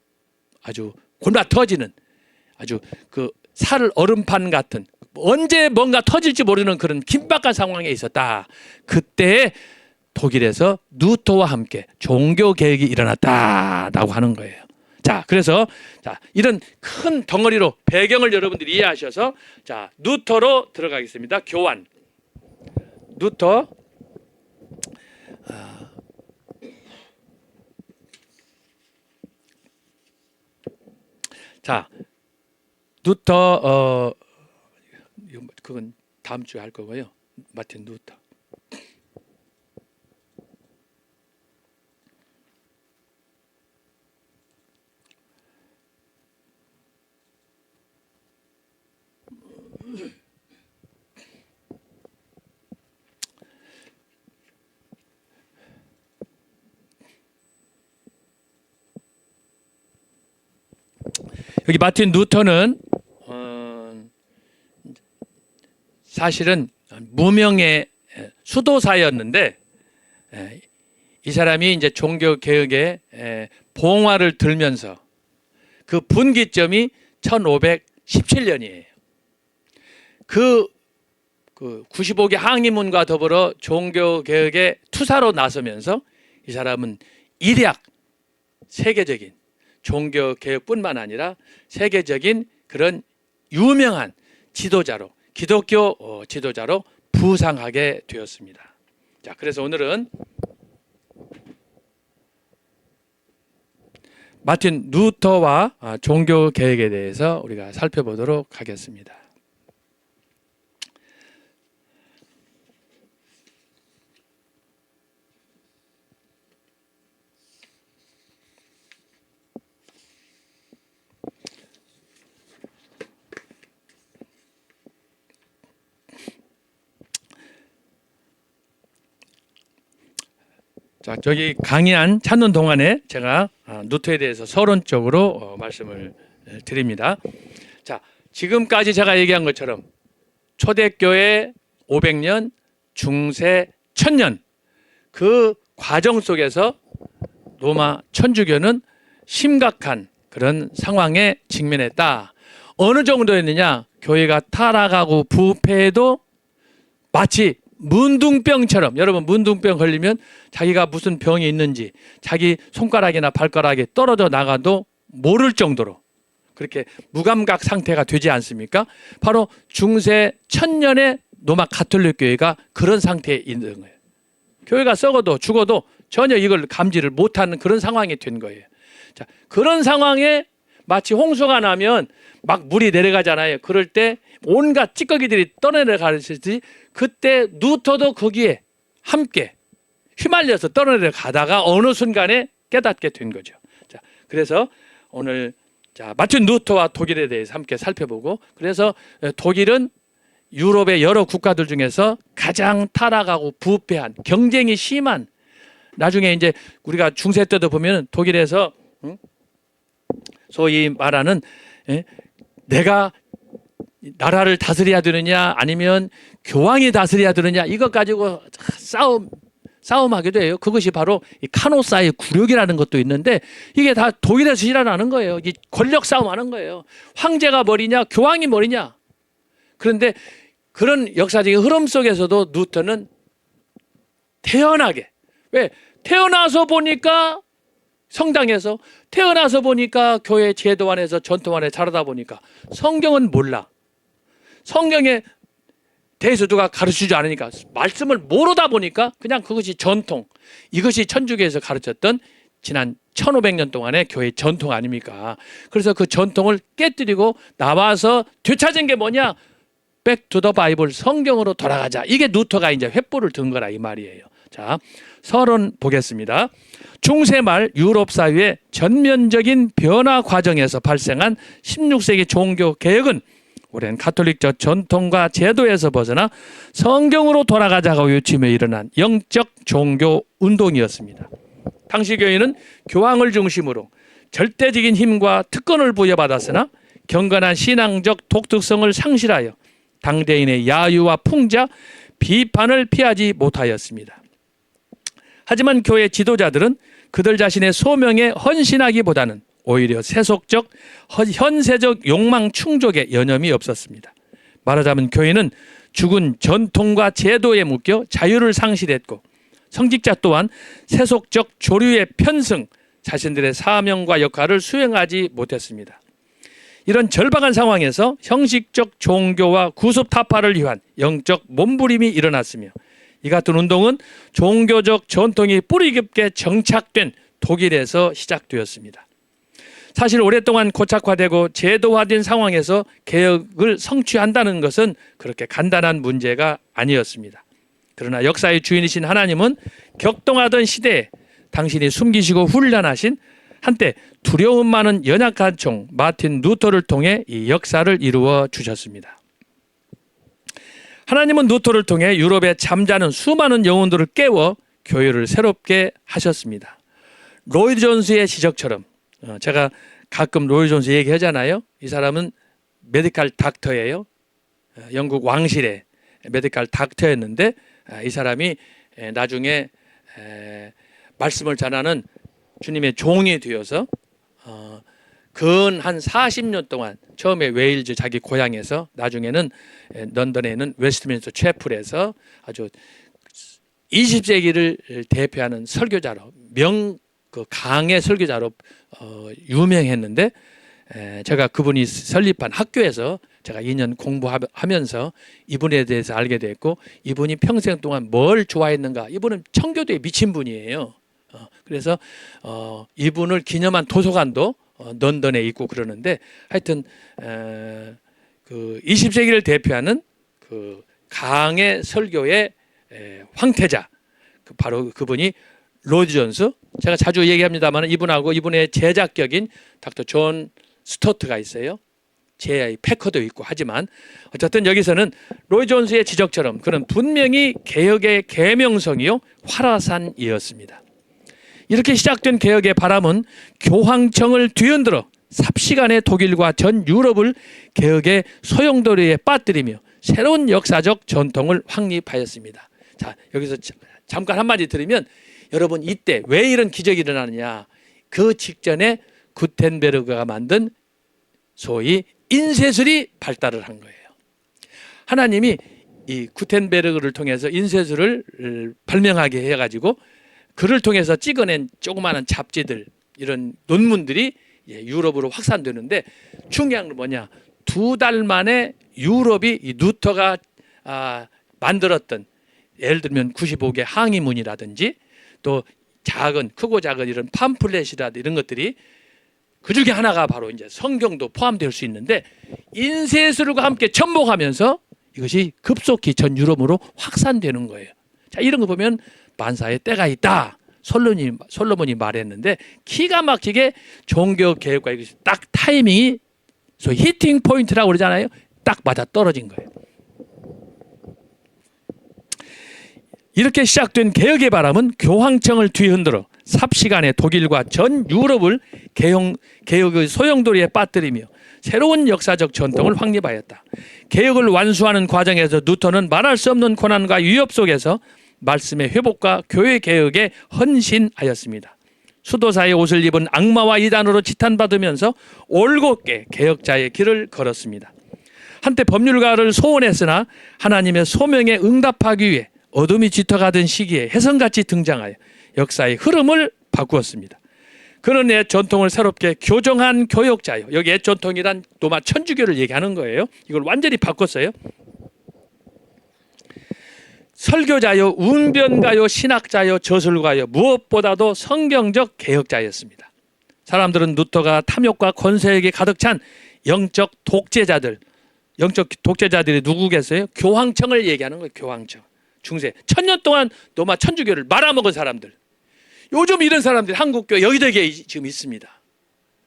아주 골마 터지는, 아주 그 살 얼음판 같은, 언제 뭔가 터질지 모르는 그런 긴박한 상황에 있었다. 그때 독일에서 루터와 함께 종교 개혁이 일어났다라고 하는 거예요. 자, 그래서 자, 이런 큰 덩어리로 배경을 여러분들이 이해하셔서 자, 루터로 들어가겠습니다. 교환. 루터. 자, 루터 그건 다음 주에 할 거고요. 마틴 루터. 여기 마틴 루터는 사실은 무명의 수도사였는데 이 사람이 이제 종교 개혁에 봉화를 들면서 그 분기점이 1517년이에요. 그 95개 항의문과 더불어 종교 개혁에 투사로 나서면서 이 사람은 일약 세계적인 종교 개혁뿐만 아니라 세계적인 그런 유명한 지도자로, 기독교 지도자로 부상하게 되었습니다. 자, 그래서 오늘은 마틴 루터와 종교 개혁에 대해서 우리가 살펴보도록 하겠습니다. 자, 저기 강의안 찾는 동안에 제가 누트에 대해서 서론적으로 말씀을 드립니다. 자, 지금까지 제가 얘기한 것처럼 초대교회 500년, 중세 1000년 그 과정 속에서 로마 천주교는 심각한 그런 상황에 직면했다. 어느 정도였느냐? 교회가 타락하고 부패해도 마치 문둥병처럼, 여러분 문둥병 걸리면 자기가 무슨 병이 있는지 자기 손가락이나 발가락에 떨어져 나가도 모를 정도로 그렇게 무감각 상태가 되지 않습니까? 바로 중세 1000년의 로마 가톨릭 교회가 그런 상태에 있는 거예요. 교회가 썩어도 죽어도 전혀 이걸 감지를 못하는 그런 상황이 된 거예요. 자, 그런 상황에 마치 홍수가 나면 막 물이 내려가잖아요. 그럴 때 온갖 찌꺼기들이 떠내려가듯이 그때 루터도 거기에 함께 휘말려서 떠내려가다가 어느 순간에 깨닫게 된 거죠. 자, 그래서 오늘 마틴 루터와 독일에 대해서 함께 살펴보고, 그래서 독일은 유럽의 여러 국가들 중에서 가장 타락하고 부패한, 경쟁이 심한, 나중에 이제 우리가 중세 때도 보면 독일에서 소위 말하는 내가 나라를 다스려야 되느냐 아니면 교황이 다스려야 되느냐 이것 가지고 싸움하게 돼요. 그것이 바로 이 카노사의 굴욕이라는 것도 있는데 이게 다 독일에서 일어나는 거예요. 이 권력 싸움하는 거예요. 황제가 머리냐 교황이 머리냐. 그런데 그런 역사적인 흐름 속에서도 루터는 태연하게, 왜? 태어나서 보니까 성당에서, 태어나서 보니까 교회 제도 안에서 전통 안에 자라다 보니까 성경은 몰라. 성경에 대해서 누가 가르치지 않으니까, 말씀을 모르다 보니까 그냥 그것이 전통, 이것이 천주교에서 가르쳤던 지난 1500년 동안의 교회 전통 아닙니까? 그래서 그 전통을 깨뜨리고 나와서 되찾은 게 뭐냐? Back to the Bible, 성경으로 돌아가자. 이게 루터가 이제 횃불을 든 거라 이 말이에요. 자, 서론 보겠습니다. 중세 말 유럽 사회의 전면적인 변화 과정에서 발생한 16세기 종교 개혁은 오랜 가톨릭적 전통과 제도에서 벗어나 성경으로 돌아가자고 외치며 일어난 영적 종교 운동이었습니다. 당시 교회는 교황을 중심으로 절대적인 힘과 특권을 부여받았으나 경건한 신앙적 독특성을 상실하여 당대인의 야유와 풍자, 비판을 피하지 못하였습니다. 하지만 교회 지도자들은 그들 자신의 소명에 헌신하기보다는 오히려 세속적, 현세적 욕망 충족에 여념이 없었습니다. 말하자면 교회는 죽은 전통과 제도에 묶여 자유를 상실했고, 성직자 또한 세속적 조류의 편승, 자신들의 사명과 역할을 수행하지 못했습니다. 이런 절박한 상황에서 형식적 종교와 구습 타파를 위한 영적 몸부림이 일어났으며, 이 같은 운동은 종교적 전통이 뿌리 깊게 정착된 독일에서 시작되었습니다. 사실 오랫동안 고착화되고 제도화된 상황에서 개혁을 성취한다는 것은 그렇게 간단한 문제가 아니었습니다. 그러나 역사의 주인이신 하나님은 격동하던 시대에 당신이 숨기시고 훈련하신 한때 두려움 많은 연약한 종 마틴 루터를 통해 이 역사를 이루어 주셨습니다. 하나님은 루터를 통해 유럽에 잠자는 수많은 영혼들을 깨워 교회를 새롭게 하셨습니다. 로이드 존스의 지적처럼, 제가 가끔 로이드 존스 얘기하잖아요. 이 사람은 메디컬 닥터예요. 영국 왕실의 메디컬 닥터였는데 이 사람이 나중에 말씀을 전하는 주님의 종이 되어서 근 한 40년 동안 처음에 웨일즈 자기 고향에서, 나중에는 런던에 있는 웨스트민스터 채플에서 아주 20세기를 대표하는 설교자로, 그 강의 설교자로 유명했는데, 제가 그분이 설립한 학교에서 제가 2년 공부하면서 이분에 대해서 알게 됐고, 이분이 평생 동안 뭘 좋아했는가, 이분은 청교도에 미친 분이에요. 그래서 이분을 기념한 도서관도 런던에 있고 그러는데, 하여튼 그 20세기를 대표하는 그 강의 설교의 황태자, 바로 그분이 로이드 존스. 제가 자주 얘기합니다만 이분하고 이분의 제작격인 닥터 존 스토트가 있어요. 제 패커도 있고 하지만 어쨌든 여기서는 로이드 존스의 지적처럼 그는 분명히 개혁의 계명성이요 화라산이었습니다. 이렇게 시작된 개혁의 바람은 교황청을 뒤흔들어 삽시간에 독일과 전 유럽을 개혁의 소용돌이에 빠뜨리며 새로운 역사적 전통을 확립하였습니다. 자, 여기서 잠깐 한마디 드리면 여러분 이때 왜 이런 기적이 일어나느냐. 그 직전에 구텐베르그가 만든 소위 인쇄술이 발달을 한 거예요. 하나님이 이 구텐베르그를 통해서 인쇄술을 발명하게 해가지고 그를 통해서 찍어낸 조그마한 잡지들 이런 논문들이 유럽으로 확산되는데 중요한 건 뭐냐. 2달 만에 유럽이 이 루터가 만들었던 예를 들면 95개 항의문이라든지 또 크고 작은 이런 팜플렛이라든지 이런 것들이 그 중에 하나가 바로 이제 성경도 포함될 수 있는데 인쇄술과 함께 접목하면서 이것이 급속히 전 유럽으로 확산되는 거예요. 자, 이런 거 보면 만사에 때가 있다. 솔로몬이 말했는데 기가 막히게 종교 개혁과 이것이 딱 타이밍이 소위 히팅 포인트라고 그러잖아요. 딱 맞아 떨어진 거예요. 이렇게 시작된 개혁의 바람은 교황청을 뒤흔들어 삽시간에 독일과 전 유럽을 개혁의 소용돌이에 빠뜨리며 새로운 역사적 전통을 확립하였다. 개혁을 완수하는 과정에서 루터는 말할 수 없는 고난과 위협 속에서 말씀의 회복과 교회 개혁에 헌신하였습니다. 수도사의 옷을 입은 악마와 이단으로 지탄받으면서 올곧게 개혁자의 길을 걸었습니다. 한때 법률가를 소원했으나 하나님의 소명에 응답하기 위해 어둠이 짙어가던 시기에 혜성같이 등장하여 역사의 흐름을 바꾸었습니다. 그런 옛 전통을 새롭게 교정한 교역자요. 여기 옛 전통이란 로마 천주교를 얘기하는 거예요. 이걸 완전히 바꿨어요. 설교자요, 운변가요, 신학자요, 저술가요, 무엇보다도 성경적 개혁자였습니다. 사람들은 루터가 탐욕과 권세에게 가득 찬 영적 독재자들이 누구겠어요? 교황청을 얘기하는 거예요. 교황청. 중세. 1000년 동안 로마 천주교를 말아먹은 사람들. 요즘 이런 사람들이 한국교 여기저기에 지금 있습니다.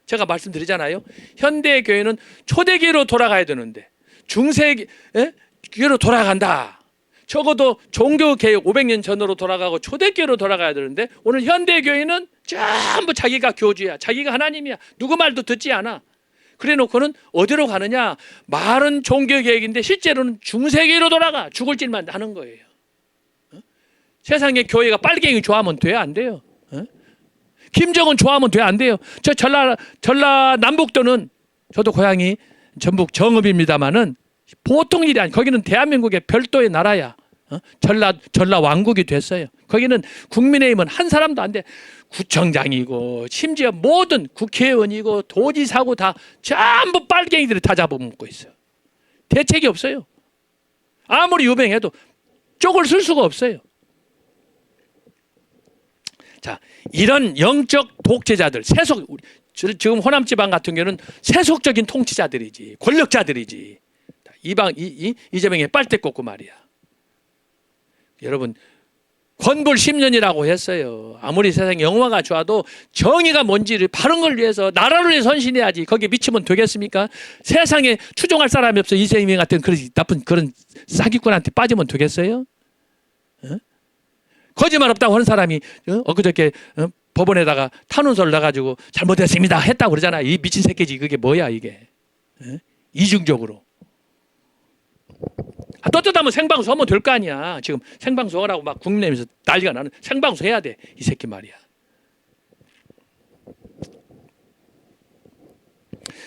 제가 말씀드리잖아요. 현대교회는 초대교회로 돌아가야 되는데 중세교회로 돌아간다. 적어도 종교개혁 500년 전으로 돌아가고 초대교회로 돌아가야 되는데 오늘 현대교회는 전부 자기가 교주야. 자기가 하나님이야. 누구 말도 듣지 않아. 그래 놓고는 어디로 가느냐. 말은 종교개혁인데 실제로는 중세교회로 돌아가. 죽을 짓만 하는 거예요. 세상에 교회가 빨갱이 좋아하면 돼요? 안 돼요? 김정은 좋아하면 돼요? 안 돼요? 저 전라남북도는 저도 고향이 전북 정읍입니다마는 보통 일이 아니. 거기는 대한민국의 별도의 나라야. 전라 왕국이 됐어요. 거기는 국민의힘은 한 사람도 안 돼. 구청장이고 심지어 모든 국회의원이고 도지사고 다 전부 빨갱이들이 다 잡아먹고 있어요. 대책이 없어요. 아무리 유명해도 쪽을 쓸 수가 없어요. 자, 이런 영적 독재자들, 지금 호남 지방 같은 경우는 세속적인 통치자들이지, 권력자들이지. 이재명의 빨대 꽂고 말이야. 여러분, 권불 10년이라고 했어요. 아무리 세상에 영화가 좋아도 정의가 뭔지를 바른 걸 위해서 나라를 위해서 헌신해야지. 거기에 미치면 되겠습니까? 세상에 추종할 사람이 없어. 이재명 같은 그런 나쁜 그런 사기꾼한테 빠지면 되겠어요? 거짓말 없다고 하는 사람이 엊그저께 법원에다가 탄원서를 놔가지고 잘못했습니다 했다고 그러잖아. 이 미친 새끼지. 그게 뭐야 이게. 이중적으로. 떳떳하면 생방송 하면 될 거 아니야. 지금 생방송 하라고 막 국내에서 난리가 나는. 생방송 해야 돼. 이 새끼 말이야.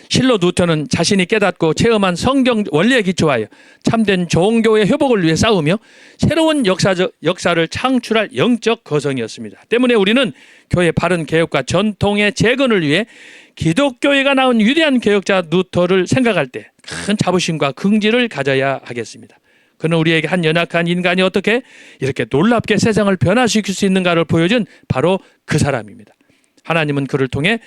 실로 루터는 자신이 깨닫고 체험한 성경 원리에 기초하여 참된 종교의 회복을 위해 싸우며 새로운 역사를 창출할 영적 거성이었습니다. 때문에 우리는 교회 바른 개혁과 전통의 재건을 위해 기독교회가 낳은 위대한 개혁자 루터를 생각할 때 큰 자부심과 긍지를 가져야 하겠습니다. 그는 우리에게 한 연약한 인간이 어떻게 이렇게 놀랍게 세상을 변화시킬 수 있는가를 보여준 바로 그 사람입니다. 하나님은 그를 통해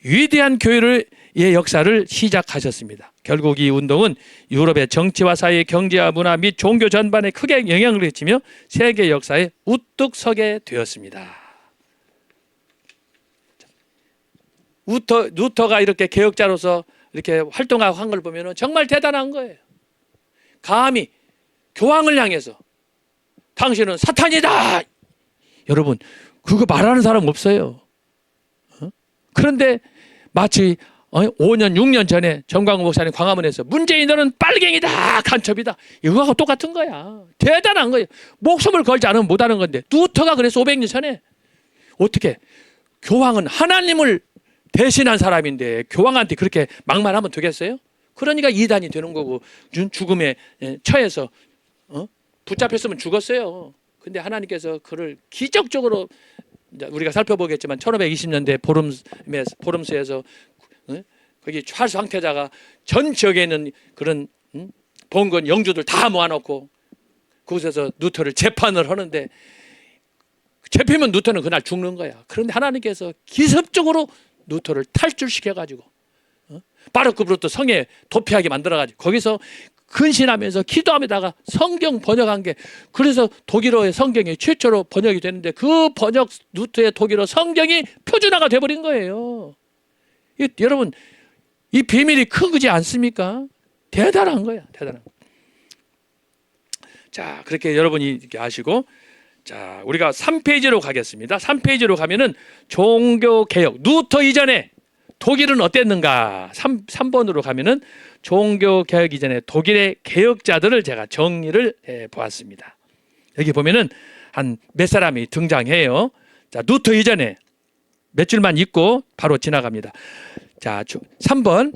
위대한 교회의 역사를 시작하셨습니다. 결국 이 운동은 유럽의 정치와 사회, 경제와 문화 및 종교 전반에 크게 영향을 끼치며 세계 역사에 우뚝 서게 되었습니다. 루터가 이렇게 개혁자로서 이렇게 활동하고 한 걸 보면 정말 대단한 거예요. 감히 교황을 향해서 당신은 사탄이다. 여러분 그거 말하는 사람 없어요. 그런데 마치 5년 6년 전에 정광훈 목사님 광화문에서 문재인 너는 빨갱이다 간첩이다 이거하고 똑같은 거야. 대단한 거예요. 목숨을 걸지 않으면 못하는 건데 루터가 그래서 500년 전에 어떻게 교황은 하나님을 대신한 사람인데 교황한테 그렇게 막말하면 되겠어요? 그러니까 이단이 되는 거고 죽음에 처해서 붙잡혔으면 죽었어요. 근데 하나님께서 그를 기적적으로 우리가 살펴보겠지만 1520년대 보름수에서 거기 찰스 황태자가 전 지역에 있는 그런 봉건 영주들 다 모아놓고 그곳에서 루터를 재판을 하는데 잡히면 루터는 그날 죽는 거야. 그런데 하나님께서 기습적으로 루터를 탈출시켜가지고 바르크부르트 성에 도피하게 만들어가지고 거기서 근신하면서 기도하면다가 성경 번역한 게 그래서 독일어의 성경이 최초로 번역이 되는데 그 번역 루터의 독일어 성경이 표준화가 돼버린 거예요. 여러분 이 비밀이 크지 않습니까? 대단한 거야. 대단한 거. 자 그렇게 여러분이 이렇게 아시고 자 우리가 3페이지로 가겠습니다. 3페이지로 가면은 종교개혁 루터 이전에 독일은 어땠는가 3번으로 가면은 종교개혁 이전에 독일의 개혁자들을 제가 정리를 해보았습니다. 여기 보면은 한 몇 사람이 등장해요. 자 루터 이전에 몇 줄만 읽고 바로 지나갑니다. 자 3번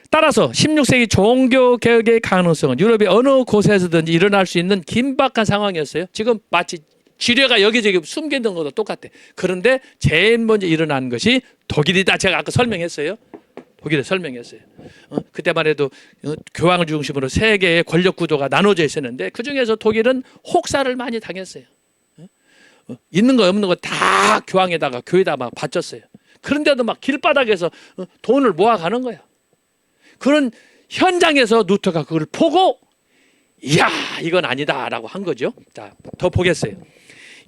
따라서 16세기 종교개혁의 가능성은 유럽의 어느 곳에서든지 일어날 수 있는 긴박한 상황이었어요. 지금 마치 지뢰가 여기저기 숨겨둔 것도 똑같아. 그런데 제일 먼저 일어난 것이 독일이다. 제가 아까 설명했어요. 독일에 설명했어요. 그때만 해도 교황을 중심으로 세계의 권력 구도가 나눠져 있었는데 그중에서 독일은 혹사를 많이 당했어요. 있는 거 없는 거 다 교황에다가 교회에다 막 바쳤어요. 그런데도 막 길바닥에서 돈을 모아가는 거야. 그런 현장에서 루터가 그걸 보고 이야 이건 아니다라고 한 거죠. 자, 더 보겠어요.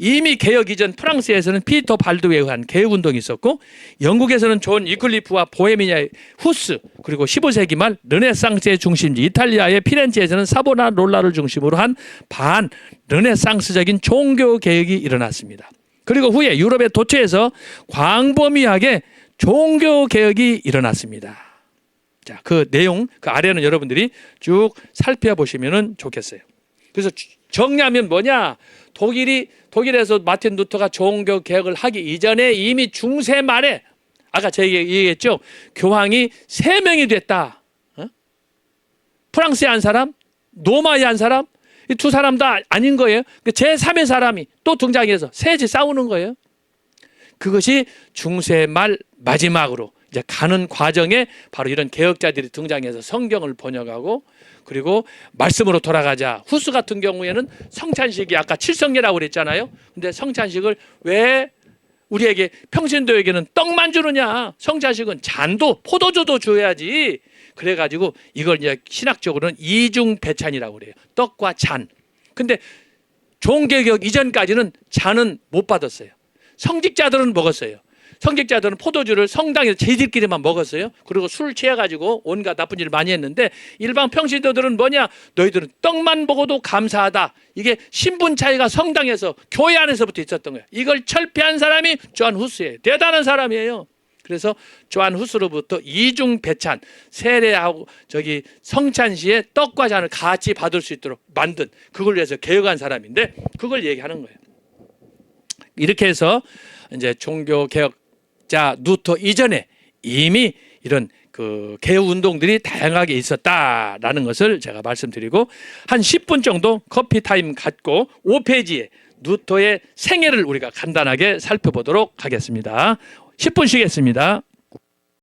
이미 개혁 이전 프랑스에서는 피터 발두에 의한 개혁운동이 있었고 영국에서는 존 위클리프와 보헤미아의 후스 그리고 15세기 말 르네상스의 중심지 이탈리아의 피렌체에서는 사보나롤라를 중심으로 한 반 르네상스적인 종교개혁이 일어났습니다. 그리고 후에 유럽의 도처에서 광범위하게 종교개혁이 일어났습니다. 자, 그 내용 그 아래는 여러분들이 쭉 살펴보시면 좋겠어요. 그래서 정리하면 뭐냐 독일에서 마틴 루터가 종교 개혁을 하기 이전에 이미 중세 말에 아까 제가 얘기했죠. 교황이 3명이 됐다. 프랑스의 한 사람, 로마의 한 사람, 이 두 사람 다 아닌 거예요. 제3의 사람이 또 등장해서 셋이 싸우는 거예요. 그것이 중세 말 마지막으로 이제 가는 과정에 바로 이런 개혁자들이 등장해서 성경을 번역하고 그리고 말씀으로 돌아가자. 후스 같은 경우에는 성찬식이 아까 칠성례라고 그랬잖아요. 근데 성찬식을 왜 우리에게 평신도에게는 떡만 주느냐? 성찬식은 잔도 포도주도 줘야지. 그래가지고 이걸 이제 신학적으로는 이중배찬이라고 그래요. 떡과 잔. 근데 종교개혁 이전까지는 잔은 못 받았어요. 성직자들은 먹었어요. 성직자들은 포도주를 성당에서 제들끼리만 먹었어요. 그리고 술 취해가지고 온갖 나쁜 일을 많이 했는데 일반 평신도들은 뭐냐? 너희들은 떡만 먹어도 감사하다. 이게 신분 차이가 성당에서 교회 안에서부터 있었던 거예요. 이걸 철폐한 사람이 조한 후스예요. 대단한 사람이에요. 그래서 조한 후스로부터 이중 배찬, 세례하고 성찬 시에 떡과 잔을 같이 받을 수 있도록 만든 그걸 위해서 개혁한 사람인데 그걸 얘기하는 거예요. 이렇게 해서 이제 종교 개혁자 루터 이전에 이미 이런 그 개혁 운동들이 다양하게 있었다라는 것을 제가 말씀드리고 한 10분 정도 커피 타임 갖고 5페이지에 루터의 생애를 우리가 간단하게 살펴보도록 하겠습니다. 10분 쉬겠습니다.